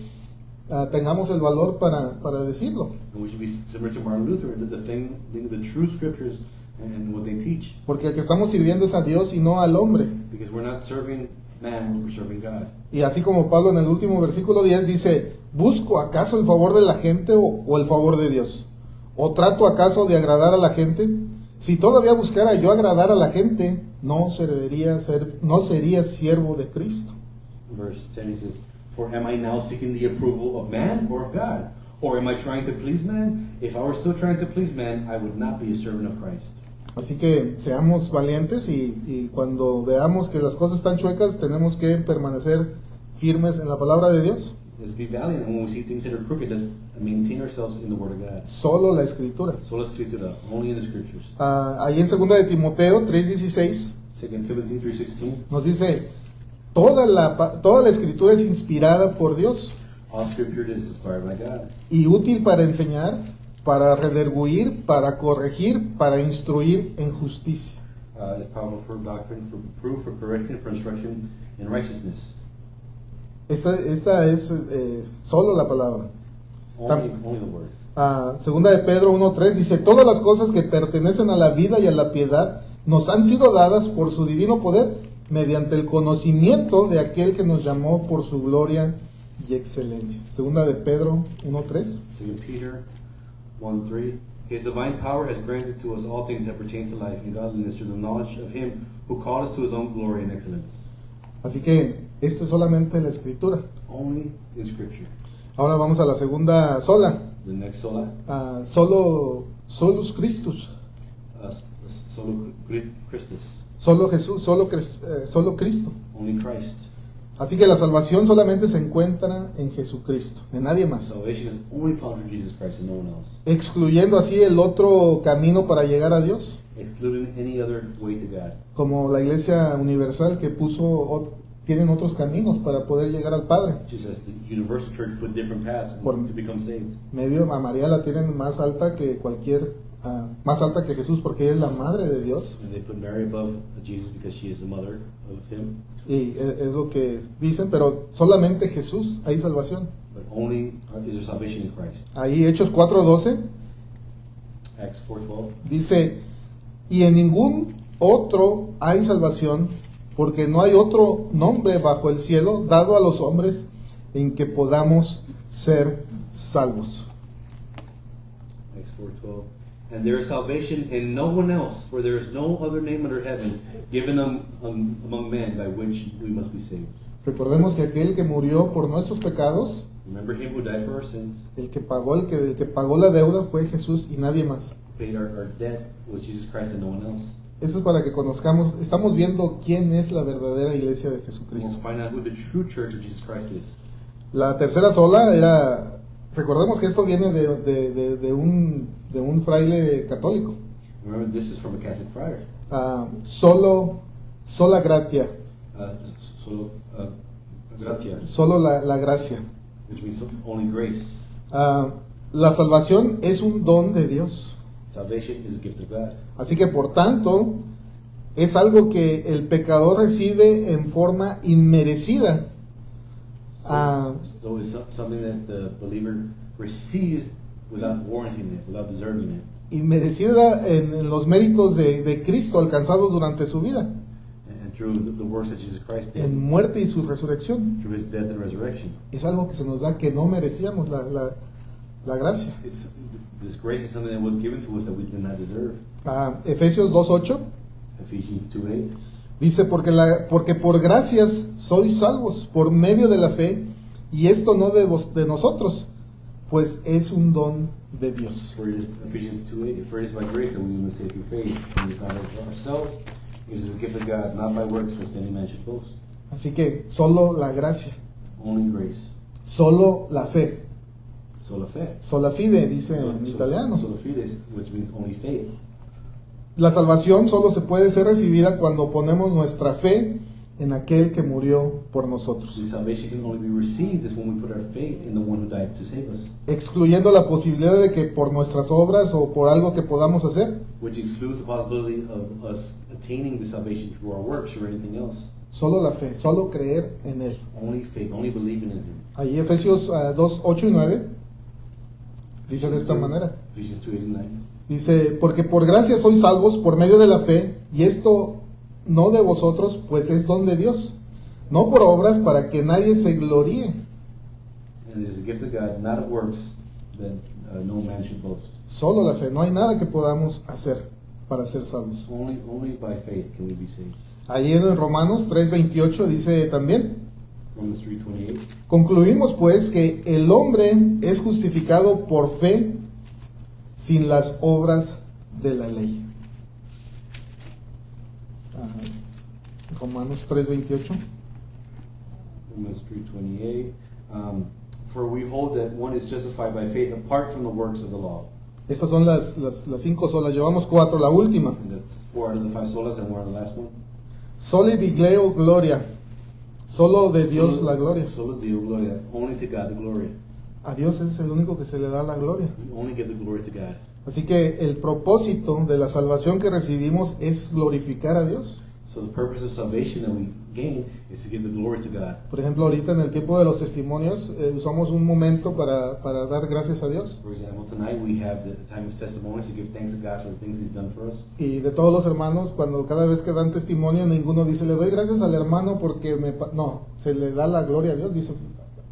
tengamos el valor para decirlo. And we should be similar to Martin Luther and defending the true scriptures and what they teach. Porque el que estamos sirviendo es a Dios y no al hombre. Because we're not serving man, we're serving God. Y así como Pablo en el último versículo 10 dice, ¿busco acaso el favor de la gente o el favor de Dios? ¿O trato acaso de agradar a la gente? Si todavía buscara yo agradar a la gente, no sería siervo de Cristo. Verse 10 he says, for am I now seeking the approval of man or of God? Or am I trying to please man? If I were still trying to please man, I would not be a servant of Christ. Así que seamos valientes y cuando veamos que las cosas están chuecas, tenemos que permanecer firmes en la palabra de Dios. Let's be valiant, and when we see things that are crooked, let's maintain ourselves in the Word of God. Solo la escritura. Sola Scriptura, only in the Scriptures. Ahí en 2 de Timoteo 3:16 2 Timothy 3:16. nos dice, toda la escritura es inspirada por Dios All Scripture is inspired by God. y útil para enseñar, para redarguir, para corregir, para instruir en justicia. It's powerful for doctrine, for proof, for correction, for instruction in righteousness. Esta es solo la palabra. Only the Word. Segunda de Pedro 1:3 dice, todas las cosas que pertenecen a la vida y a la piedad nos han sido dadas por su divino poder, mediante el conocimiento de aquel que nos llamó por su gloria y excelencia. Segunda de Pedro 1:3. 2 Peter 1:3. His divine power has granted to us all things that pertain to life and godliness through the knowledge of Him who called us to His own glory and excellence. Así que esto es solamente la escritura. Only in Scripture. Ahora vamos a la segunda sola. The next sola. Solo solus Christus, Solo Christus. solo Jesús, solo Cristo. Only Christ. Así que la salvación solamente se encuentra en Jesucristo, en nadie más, Salvation is only found in Jesus Christ and no one else. excluyendo así el otro camino para llegar a Dios, Excluding any other way to God. como la Iglesia Universal que tienen otros caminos para poder llegar al Padre. Just as the Universal Church put different paths Por- to become saved. Medio a María la tienen más alta que más alta que Jesús porque ella es la madre de Dios. And they put Mary above Jesus because she is the mother of him. Y es lo que dicen, pero solamente Jesús hay salvación. But only is there salvation in Christ. Ahí Hechos 4:12 Acts 4:12. dice, y en ningún otro hay salvación, porque no hay otro nombre bajo el cielo dado a los hombres en que podamos ser salvos. Acts 4:12. And there is salvation in no one else, for there is no other name under heaven given among men by which we must be saved. Recordemos que aquel que murió por nuestros pecados, Remember him who died for our sins, el que pagó la deuda fue Jesús y nadie más. paid our debt was Jesus Christ and no one else. Eso es para que conozcamos, estamos viendo quién es la verdadera iglesia de We'll Jesucristo. find out who the true church of Jesus Christ is. La tercera sola era, recordemos que esto viene de un fraile católico. Remember, this is from a Catholic friar. Sola gratia, Solo gratia, solo la gracia. which means only grace. La salvación es un don de Dios. Salvation is a gift of God. Así que por tanto, es algo que el pecador recibe en forma inmerecida. So it's something that the believer receives without warranting it, without deserving it. Inmerecida en los méritos de Cristo alcanzados durante su vida, And through the works that Jesus Christ did, en muerte y su resurrección. through his death and resurrection. Es algo que se nos da que no merecíamos la gracia. This grace is something that was given to us that we did not deserve. Efesios 2:8 Ephesians 2:8. dice, porque por gracias sois salvos por medio de la fe, y esto no de nosotros, pues es un don de Dios. For it is, Ephesians 2:8. For it is by grace that we have been saved through faith. And it is not of ourselves. It is a gift of God, not by works, lest any man should boast. Así que solo la gracia, Only grace. solo la fe, Sola fe. sola fide, dice en italiano. Sola fides, which means only faith. La salvación solo se puede ser recibida cuando ponemos nuestra fe en aquel que murió por nosotros, The salvation can only be received is when we put our faith in the one who died to save us, excluyendo la posibilidad de que por nuestras obras o por algo que podamos hacer, which excludes the possibility of us attaining the salvation through our works or anything else. solo la fe, solo creer en Él. Only faith, only believing in Him. Ahí Efesios 2:8 y 9 dice de esta manera. Ephesians 2:8 and 9. Dice, porque por gracia sois salvos por medio de la fe, y esto no de vosotros, pues es don de Dios, no por obras para que nadie se gloríe. And it is a gift of God, not of works, that no man should boast. Solo la fe, no hay nada que podamos hacer para ser salvos. Only by faith can we be saved. Ahí en Romanos 3:28 dice también, Romans 3:28. concluimos pues que el hombre es justificado por fe sin las obras de la ley. Romanos 3:28. Romans 3:28. For we hold that one is justified by faith apart from the works of the law. Estas son las 5 solas, llevamos 4, la última. And that's 4 out of the 5 solas, and we're on the last one. Soli Digleo Gloria, solo de Dios la gloria. Solo Deo gloria. Only to God the glory. A Dios es el único que se le da la gloria. We only give the glory to God. Así que el propósito de la salvación que recibimos es glorificar a Dios. So the purpose of salvation that we gain is to give the glory to God. Por ejemplo, ahorita en el tiempo de los testimonios usamos un momento para dar gracias a Dios. For example, tonight we have the time of testimonies to give thanks to God for the things He's done for us. Y de todos los hermanos, cuando cada vez que dan testimonio, ninguno dice, le doy gracias al hermano porque no, se le da la gloria a Dios, dice,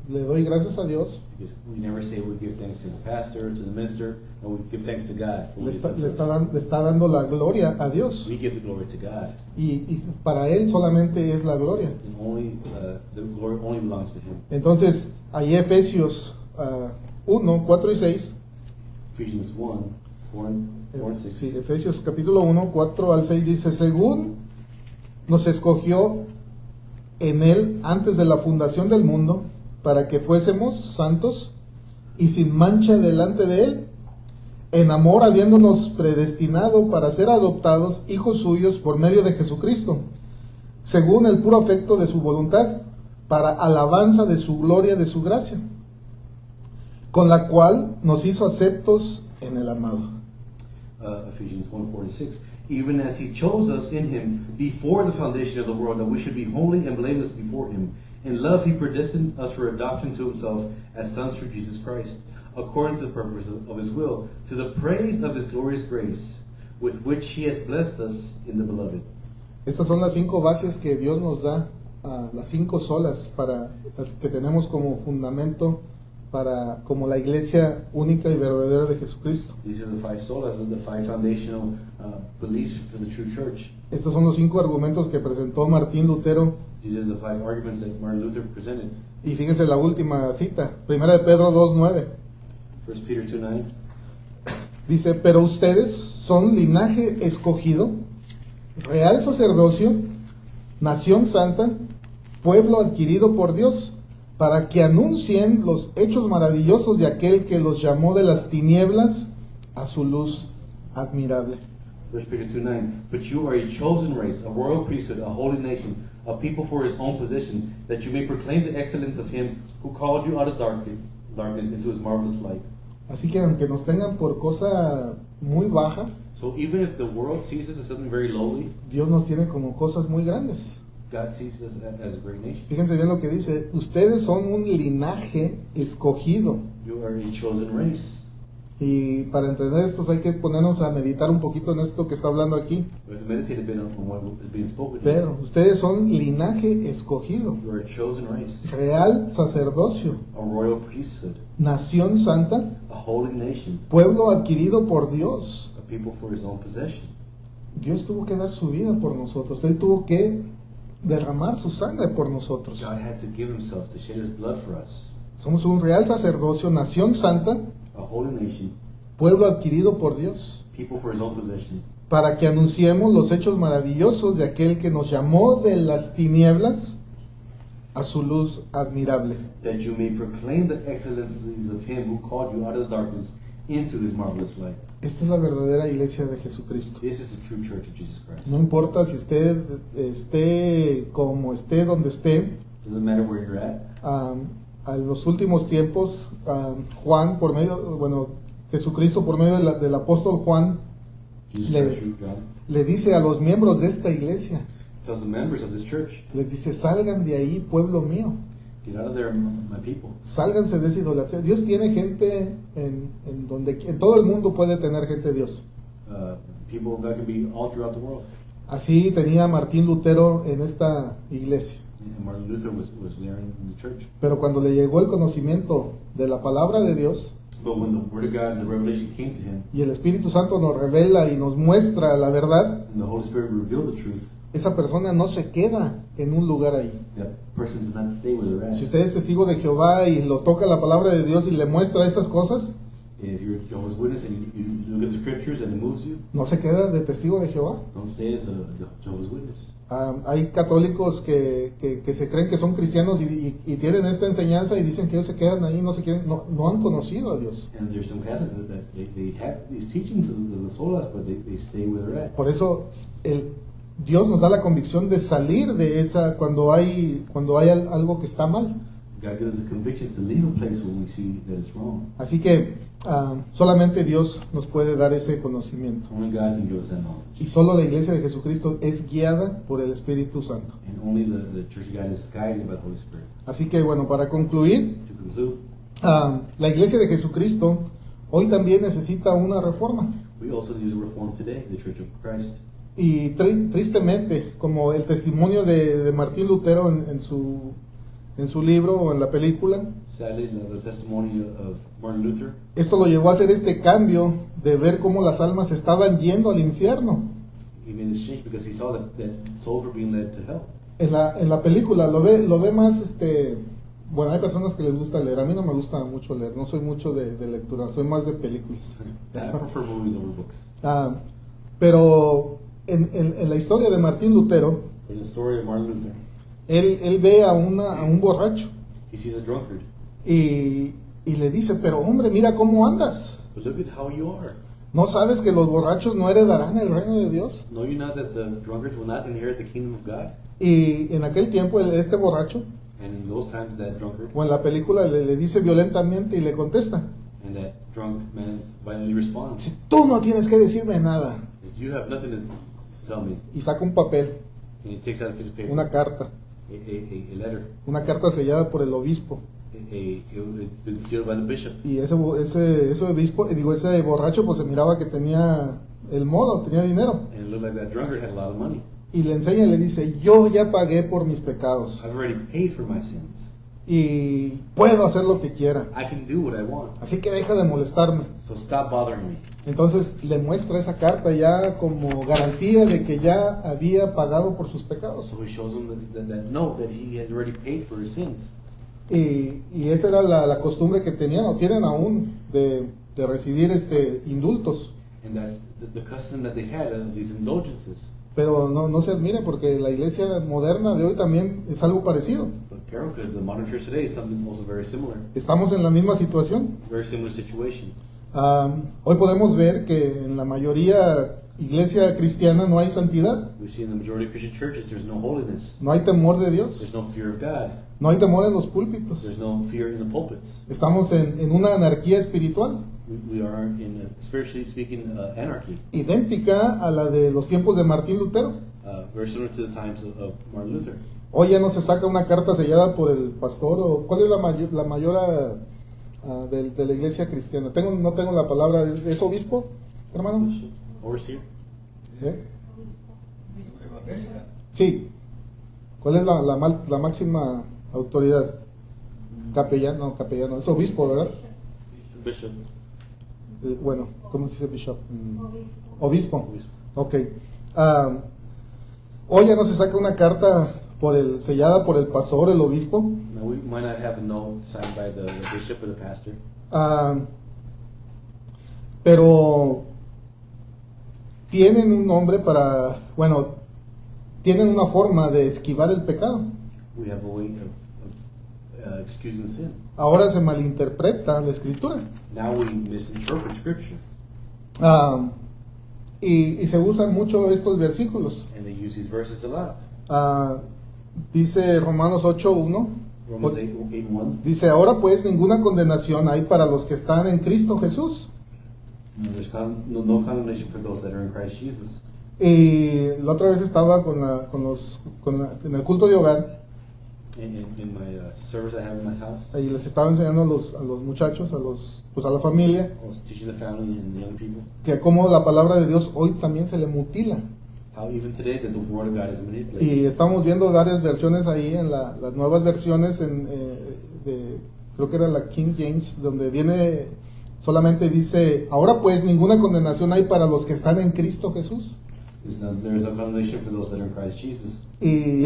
le doy gracias a Dios. Because we never say we give thanks to the pastor, to the minister, and we give thanks to God. For what He's done for us. Le está dando la gloria a Dios. We give the glory to God, Y para Él solamente es la gloria. and only the glory only belongs to Him. Entonces, ahí Efesios 1, 4 y 6 Ephesians 1, 4 and 6. Sí, Efesios capítulo 1, 4 al 6 dice, según nos escogió en él antes de la fundación del mundo, para que fuésemos santos y sin mancha delante de él, en amor habiéndonos predestinado para ser adoptados hijos suyos por medio de Jesucristo, según el puro afecto de su voluntad, para alabanza de su gloria, de su gracia, con la cual nos hizo aceptos en el amado. Ephesians 1:46. Even as he chose us in him before the foundation of the world, that we should be holy and blameless before him. In love he predestined us for adoption to himself as sons through Jesus Christ, according to the purpose of his will, to the praise of his glorious grace, with which he has blessed us in the beloved. Estas son las 5 bases que Dios nos da, las 5 solas para las que tenemos como fundamento para como la iglesia única y verdadera de Jesucristo. These are the 5 solas, the 5 foundational beliefs for the true church. Estos son los 5 argumentos que presentó Martín Lutero. These are the 5 arguments that Martin Luther presented. Y fíjense la última cita, 1 de Pedro 2:9. 1 Peter 2:9. Dice, pero ustedes son linaje escogido, real sacerdocio, nación santa, pueblo adquirido por Dios, para que anuncien los hechos maravillosos de aquel que los llamó de las tinieblas a su luz admirable. 1 Peter 2:9. But you are a chosen race, a royal priesthood, a holy nation, a people for his own possession, that you may proclaim the excellence of him who called you out of darkness into his marvelous light. Así que aunque nos tengan por cosa muy baja, So even if the world sees us as something very lowly, Dios nos tiene como cosas muy grandes. God sees us as a great nation. Fíjense bien lo que dice, ustedes son un linaje escogido. You are a chosen race. Y para entender esto hay que ponernos a meditar un poquito en esto que está hablando aquí. We have to meditate a bit on what is being spoken here. Pero ustedes son linaje escogido, You are a chosen race, real sacerdocio, a royal priesthood, nación santa, a holy nation, pueblo adquirido por Dios. a people for his own possession. Dios tuvo que dar su vida por nosotros, Él tuvo que derramar su sangre por nosotros. God had to give himself to shed his blood for us. Somos un real sacerdocio, nación santa, A holy nation, pueblo adquirido por Dios, people for his own possession, para que anunciemos los hechos maravillosos de aquel que nos llamó de las tinieblas a su luz admirable. that you may proclaim the excellencies of him who called you out of the darkness into his marvelous light. Esta es la verdadera iglesia de Jesucristo. This is the true church of Jesus Christ. No importa si usted esté como esté, donde esté, Doesn't matter where you're at. a los últimos tiempos, Juan, por medio, bueno, Jesucristo por medio del apóstol Juan, Jesus Le- Christ, true God, le dice a los miembros de esta iglesia, tells the members of this church, les dice, salgan de ahí, pueblo mío, get out of there, my people. sálganse de esa idolatría. Dios tiene gente en todo el mundo puede tener gente de Dios. People of God can be all throughout the world. Así tenía Martín Lutero en esta iglesia. And Martin Luther was there in the church. Pero cuando le llegó el conocimiento de la palabra de Dios But when the word of God and the revelation came to him, y el Espíritu Santo nos revela y nos muestra la verdad, and the Holy Spirit revealed the truth, esa persona no se queda en un lugar ahí. that person does not stay where they're at. Si usted es testigo de Jehová y lo toca la palabra de Dios y le muestra estas cosas, If you're Jehovah's Witness and you look at the scriptures and it moves you, no se queda de testigo de Jehová. don't stay as a Jehovah's Witness. Hay católicos que se creen que son cristianos y tienen esta enseñanza y dicen que ellos se quedan ahí, no han conocido a Dios. And there's some Catholics that they have these teachings of the solas, but they stay where they're at. Por eso Dios nos da la convicción de salir de esa cuando hay algo que está mal. God gives us the conviction to leave a place when we see that it's wrong. Así que solamente Dios nos puede dar ese conocimiento. Only God can give us that knowledge. Y solo la iglesia de Jesucristo es guiada por el Espíritu Santo. And only the Church of God is guided by the Holy Spirit. Así que bueno, para concluir, To conclude, la iglesia de Jesucristo hoy también necesita una reforma. we also need to reform today, the Church of Christ. Y tristemente, como el testimonio de Martín Lutero en su libro o en la película, Sadly, the testimony of Martin Luther, esto lo llevó a hacer este cambio de ver cómo las almas estaban yendo al infierno. he made this change because he saw that souls were being led to hell. En la película lo ve más bueno, hay personas que les gusta leer, a mí no me gusta mucho leer, no soy mucho de lectura, soy más de películas. I prefer movies over books. Pero en la historia de Martín Lutero, In the story of Martin Luther, él ve a un borracho he sees a drunkard. y le dice, pero hombre, mira cómo andas. But look at how you are. ¿No sabes que los borrachos no heredarán el reino de Dios? Know you not that the drunkards will not inherit the kingdom of God? Y en aquel tiempo este borracho, And in those times, that drunkard o en la película le dice violentamente y le contesta, and that drunk man violently responds, si tú no tienes que decirme nada. "You have nothing to tell me." Y saca un papel, And he takes out a piece of paper, una carta, a letter. una carta sellada por el obispo. It's been sealed by the bishop. Y ese obispo, ese borracho, pues se miraba que tenía el modo, tenía dinero. And it looked like that drunkard had a lot of money. Y le enseña y le dice, yo ya pagué por mis pecados I've already paid for my sins. y puedo hacer lo que quiera. I can do what I want. Así que deja de molestarme. So stop bothering me. Entonces le muestra esa carta ya como garantía de que ya había pagado por sus pecados. So he shows him that note that he has already paid for his sins. Y esa era la costumbre que tenían o tienen aún de recibir indultos. And that's the custom that they had of these indulgences. Pero no se admire porque la iglesia moderna de hoy también es algo parecido. But careful, because the modern church today is something also very similar. Estamos en la misma situación. Very similar situation. Hoy podemos ver que en la mayoría iglesia cristiana no hay santidad, We see in the majority of Christian churches there's no holiness. no hay temor de Dios, There's no fear of God. no hay temor en los púlpitos. There's no fear in the pulpits. Estamos en una anarquía espiritual, We are in a, spiritually speaking, anarchy. idéntica a la de los tiempos de Martín Lutero. Very similar to the times of Martin Luther. Hoy ya no se saca una carta sellada por el pastor o cuál es la mayor de la iglesia cristiana. No tengo la palabra, ¿es obispo, hermano? Overseer. ¿Eh? Sí. ¿Cuál es la máxima autoridad? Capellano, es obispo, ¿verdad? Bishop. Bueno, ¿cómo se dice bishop? Obispo. Obispo. Ok. Hoy ya no se saca una carta sellada por el pastor, el obispo. Now we might not have a note signed by the bishop or the pastor. Pero tienen un nombre tienen una forma de esquivar el pecado. We have a way of excusing sin. Ahora se malinterpreta la escritura. Now we misinterpret scripture. Y se usan mucho estos versículos. And they use these verses a lot. Dice Romanos 8:1. Romans 8:1. Dice, ahora pues ninguna condenación hay para los que están en Cristo Jesús. There's no condemnation for those that are in Christ Jesus. Y la otra vez estaba en el culto de hogar. In my service I have in my house, Ahí les estaba enseñando a los muchachos, a la familia, I was teaching the family and the young people que cómo la palabra de Dios hoy también se le mutila. how even today that the word of God is manipulated. Y estamos viendo varias versiones ahí en las nuevas versiones, creo que era la King James, donde solamente dice, ahora pues ninguna condenación hay para los que están en Cristo Jesús. There is no condemnation for those that are in Christ Jesus. Y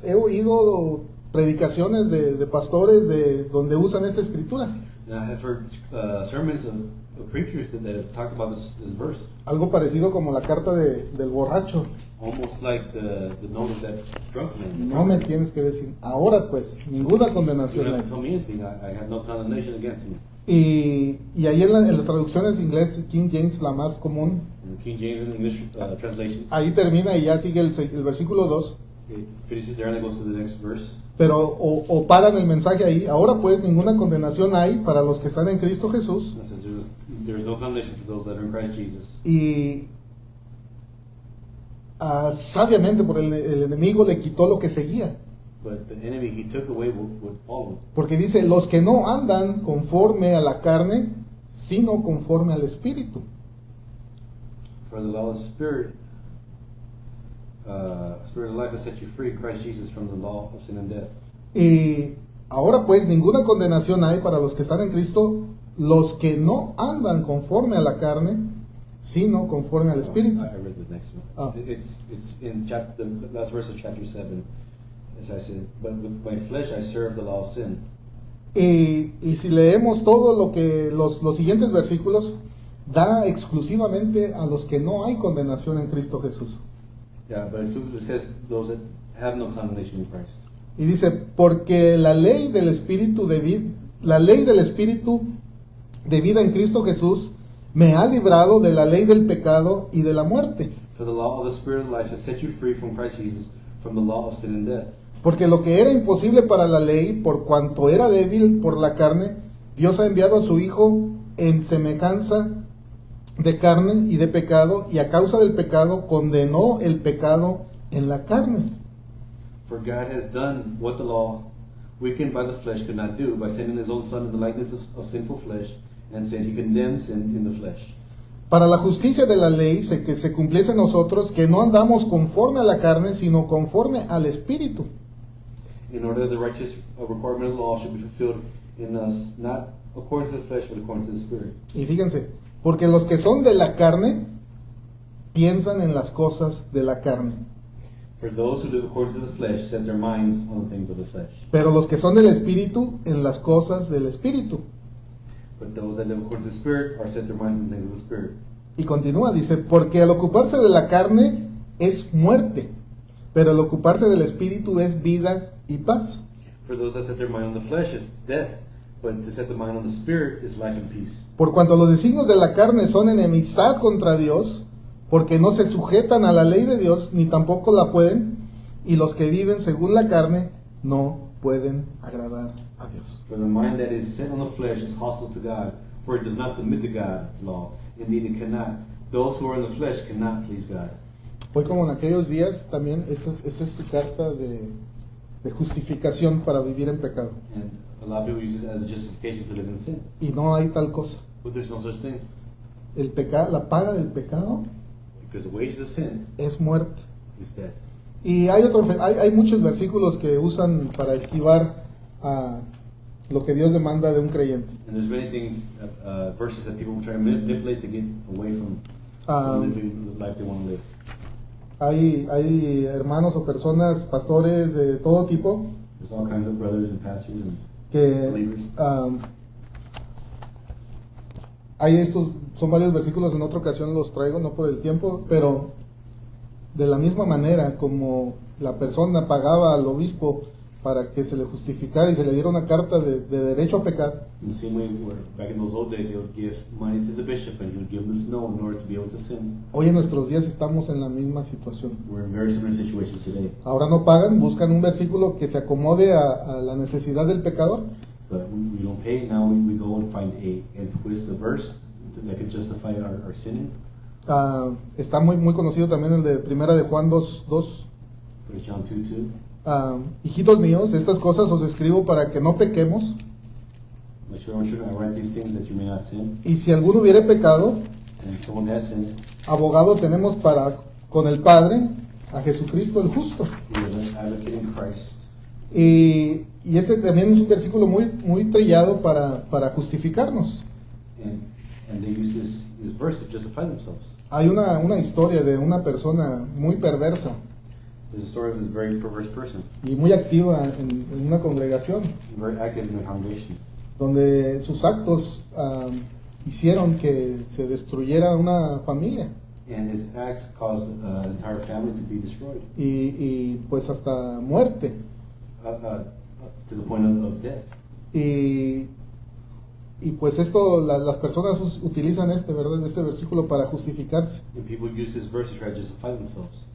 he oído predicaciones de pastores donde usan esta escritura. And I have heard sermons of preachers that have talked about this verse, Algo parecido como la carta del borracho. almost like the note of that drunk man. No me tienes que decir, ahora pues, ninguna You condenación don't hay. have to tell me anything. I have no condemnation against me. Y ahí en las traducciones inglés, King James, la más común, In King James and English translations, ahí termina y ya sigue el versículo 2. it finishes there and it goes to the next verse. Pero o paran el mensaje ahí, ahora pues ninguna condenación hay para los que están en Cristo Jesús. It says there is no condemnation for those that are in Christ Jesus. Y sabiamente por el enemigo le quitó lo que seguía. But the enemy, he took away what followed. Porque dice, los que no andan conforme a la carne, sino conforme al Espíritu. For the law of the Spirit, Spirit of life has set you free, Christ Jesus, from the law of sin and death. Y ahora pues ninguna condenación hay para los que están en Cristo, los que no andan conforme a la carne, sino conforme al Espíritu. I read the next one. Ah. It's in the last verse of chapter 7. as I said, but with my flesh I serve the law of sin. Y si leemos todo lo que los siguientes versículos, da exclusivamente a los que no hay condenación en Cristo Jesús. Yeah, but it says those that have no condemnation in Christ. Y dice, porque la ley del Espíritu de vida en Cristo Jesús me ha librado de la ley del pecado y de la muerte. For the law of the Spirit of life has set you free from Christ Jesus, from the law of sin and death. Porque lo que era imposible para la ley, por cuanto era débil por la carne, Dios ha enviado a su Hijo en semejanza de carne y de pecado, y a causa del pecado condenó el pecado en la carne. For God has done what the law, weakened by the flesh, could not do, by sending his own Son in the likeness of sinful flesh, and said he condemns sin in the flesh. Para la justicia de la ley que se cumpliese en nosotros, que no andamos conforme a la carne, sino conforme al Espíritu. In order that the righteous requirement of the law should be fulfilled in us, not according to the flesh, but according to the Spirit. Y fíjense, porque los que son de la carne piensan en las cosas de la carne, For those who live according to the flesh set their minds on the things of the flesh. pero los que son del Espíritu en las cosas del Espíritu. But those that live according to the Spirit are set their minds on the things of the Spirit. Y continúa, dice, porque al ocuparse de la carne es muerte, pero al ocuparse del Espíritu es vida y paz. For those that set their mind on the flesh is death, but to set the mind on the Spirit is life and peace. Por cuanto los designios de la carne son enemistad contra Dios, porque no se sujetan a la ley de Dios, ni tampoco la pueden, y los que viven según la carne no pueden agradar a Dios. For the mind that is set on the flesh is hostile to God, for it does not submit to God's law. Indeed, it cannot. Those who are in the flesh cannot please God. Hoy, como en aquellos días, también esta es su carta de justificación para vivir en pecado. And a lot of people use it as a justification to live in sin. Y no hay tal cosa. But there's no such thing. La paga del pecado Because the wages of sin es muerte. is death. Y hay muchos versículos que usan para esquivar a lo que Dios demanda de un creyente. And there's many things, verses that people try to manipulate to get away from living the life they want to live. Hay hermanos o personas, pastores de todo tipo, There's all kinds of brothers and pastors and que believers. son varios versículos, en otra ocasión los traigo, no por el tiempo, pero de la misma manera como la persona pagaba al obispo para que se le justificara y se le diera una carta de derecho a pecar, In the same way, where back in those old days, they would give money to the bishop and he would give them the snow in order to be able to sin. hoy en nuestros días estamos en la misma situación. We're in a very similar situation today. Ahora no pagan, buscan un versículo que se acomode a la necesidad del pecador, But we don't pay. Now we go and find and twist a verse that can justify our sinning. Está muy conocido también el de Primera de Juan 2:2. But John 2:2. Hijitos míos, estas cosas os escribo para que no pequemos, My children, I write these things that you may not sin. y si alguno hubiere pecado, And if someone has sinned, abogado tenemos con el Padre, a Jesucristo el justo. we have an advocate in Christ. Y este también es un versículo muy trillado para justificarnos. And they use this verse to justify themselves. Hay una historia de una persona muy perversa There's a story of this very perverse person, y muy activa en una congregación, very active in the congregation. donde sus actos hicieron que se destruyera una familia And his acts caused an entire family to be destroyed, y pues hasta muerte. to the point of death. Y pues esto, las personas utilizan este versículo para justificarse. And people use this verse to try to justify themselves.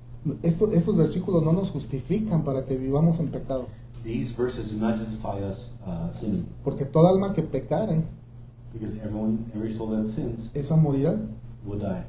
Estos versículos no nos justifican para que vivamos en pecado, These verses do not justify us sinning, porque toda alma que pecare, because every soul that sins esa morirá. will die.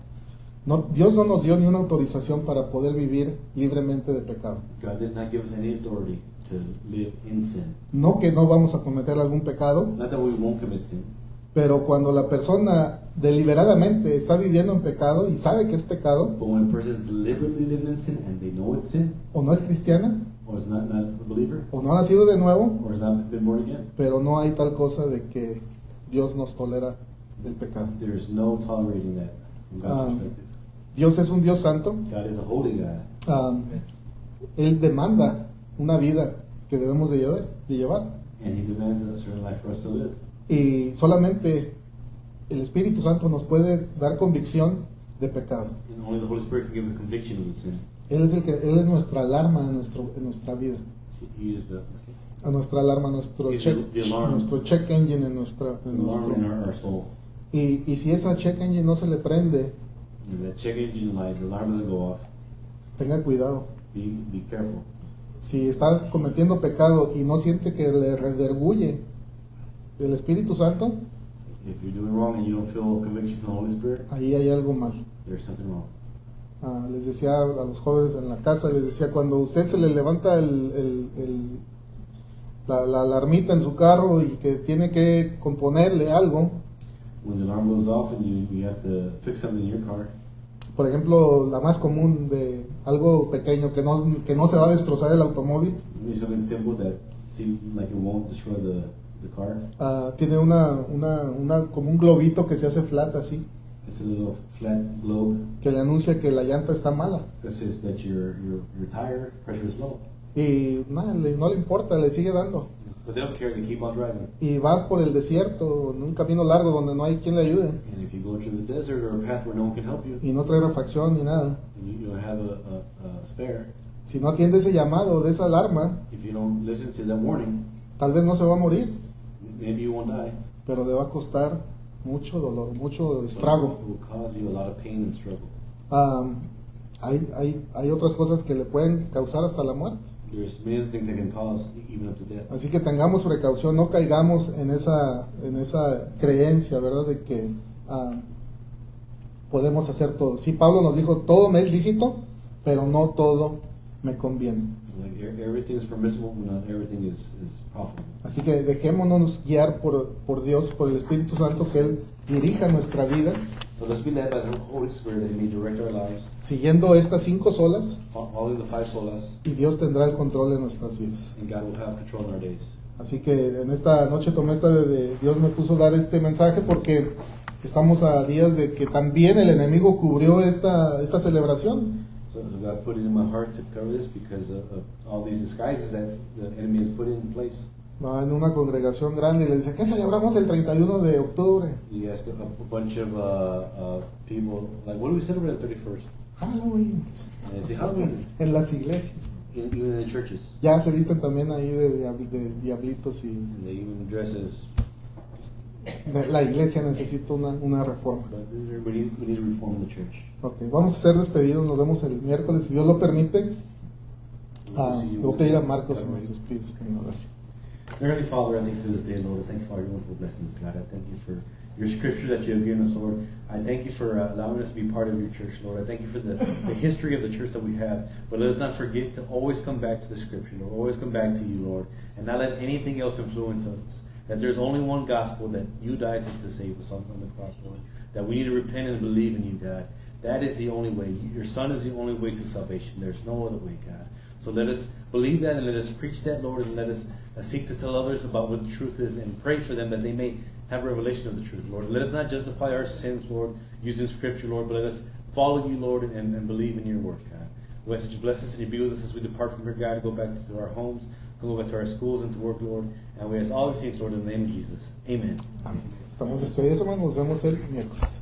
No, Dios no nos dio ni una autorización para poder vivir libremente de pecado. God did not give us any authority to live in sin. No que no vamos a cometer algún pecado, Not that we won't commit sin, pero cuando la persona deliberadamente está viviendo en pecado y sabe que es pecado, but when a person is deliberately living in sin and they know it's sin, o no es cristiana, or is not a believer, o no ha nacido de nuevo, or has not been born again, pero no hay tal cosa de que Dios nos tolera del pecado. there's no tolerating that from God's perspective. Dios es un Dios santo. God is a holy God. Él demanda una vida que debemos de llevar. And He demands a certain life for us to live. Y solamente el Espíritu Santo nos puede dar convicción de pecado. And only the Holy Spirit can give us a conviction of the sin. Él es nuestra alarma en nuestra vida. He is the A nuestra alarma, nuestro He's check, the alarm. nuestro check engine en alarm in our soul. y si esa check engine no se le prende, If that check engine light, the alarm doesn't go off, tenga cuidado. be careful. Si está cometiendo pecado y no siente que le redarguye el Espíritu Santo, If you're doing wrong and you don't feel conviction from the Holy Spirit, ahí hay algo mal. there's something wrong. Les decía a los jóvenes en la casa, les decía, cuando usted se le levanta la alarmita en su carro y que tiene que componerle algo, When the alarm goes off and you have to fix something in your car, por ejemplo, la más común de algo pequeño que no se va a destrozar el automóvil, maybe something simple that seems like it won't destroy the car. tiene como un globito que se hace flat así, It's a little flat globe que le anuncia que la llanta está mala. that says that your tire pressure is low. Y nada, no le importa, le sigue dando. But they don't care, they keep on driving. Y vas por el desierto, en un camino largo donde no hay quien le ayude, And if you go through the desert or a path where no one can help you, y no trae refacción ni nada. and you don't have a spare, Si no atiende ese llamado de esa alarma, if you don't listen to that warning, tal vez no se va a morir, maybe you won't die. pero le va a costar mucho dolor, mucho But estrago. it will cause you a lot of pain and struggle. Hay otras cosas que le pueden causar hasta la muerte. There's many other things that can cause even up to death. Así que tengamos precaución, no caigamos en esa creencia, ¿verdad? De que podemos hacer todo. Sí, Pablo nos dijo, todo me es lícito, pero no todo me conviene. Like everything is permissible, but not everything is profitable. Así que dejémonos guiar por Dios, por el Espíritu Santo, que Él dirija nuestra vida, So let's be led by the Holy Spirit that He may direct our lives, siguiendo estas 5 solas, following the 5 solas, y Dios tendrá el control de nuestras vidas. and God will have control in our days. Así que en esta noche tomé Dios me puso dar este mensaje porque estamos a días de que también el enemigo cubrió esta celebración. So God put it in my heart to cover this because of all these disguises that the enemy has put in place. Va en una congregación grande y le dice, ¿qué celebramos el 31 de octubre? You ask a bunch of people, like, what do we celebrate on the 31st? Halloween. And they say Halloween, En las iglesias. even in the churches. Ya se visten también ahí de diablitos y And they even dress as, la iglesia necesita una reforma. but we need to reform the church. Ok, vamos a ser despedidos, nos vemos el miércoles, si Dios lo permite. Le voy a pedir a Marcos que nos despides con una oración. Dear Heavenly Father, I thank you for this day, Lord. I thank you for all your wonderful blessings, God. I thank you for your scripture that you have given us, Lord. I thank you for allowing us to be part of your church, Lord. I thank you for the history of the church that we have. But let us not forget to always come back to the scripture, Lord. Always come back to you, Lord. And not let anything else influence us. That there's only one gospel, that you died to save us on the cross, Lord. That we need to repent and believe in you, God. That is the only way. Your Son is the only way to salvation. There's no other way, God. So let us believe that and let us preach that, Lord, and let us seek to tell others about what the truth is and pray for them that they may have revelation of the truth, Lord. Let us not justify our sins, Lord, using Scripture, Lord, but let us follow you, Lord, and believe in your word, God. We ask that you bless us and you be with us as we depart from here, God, go back to our homes, go back to our schools and to work, Lord. And we ask all these things, Lord, in the name of Jesus. Amen. Amén. Estamos despedidos, hermanos. Nos vemos el miércoles.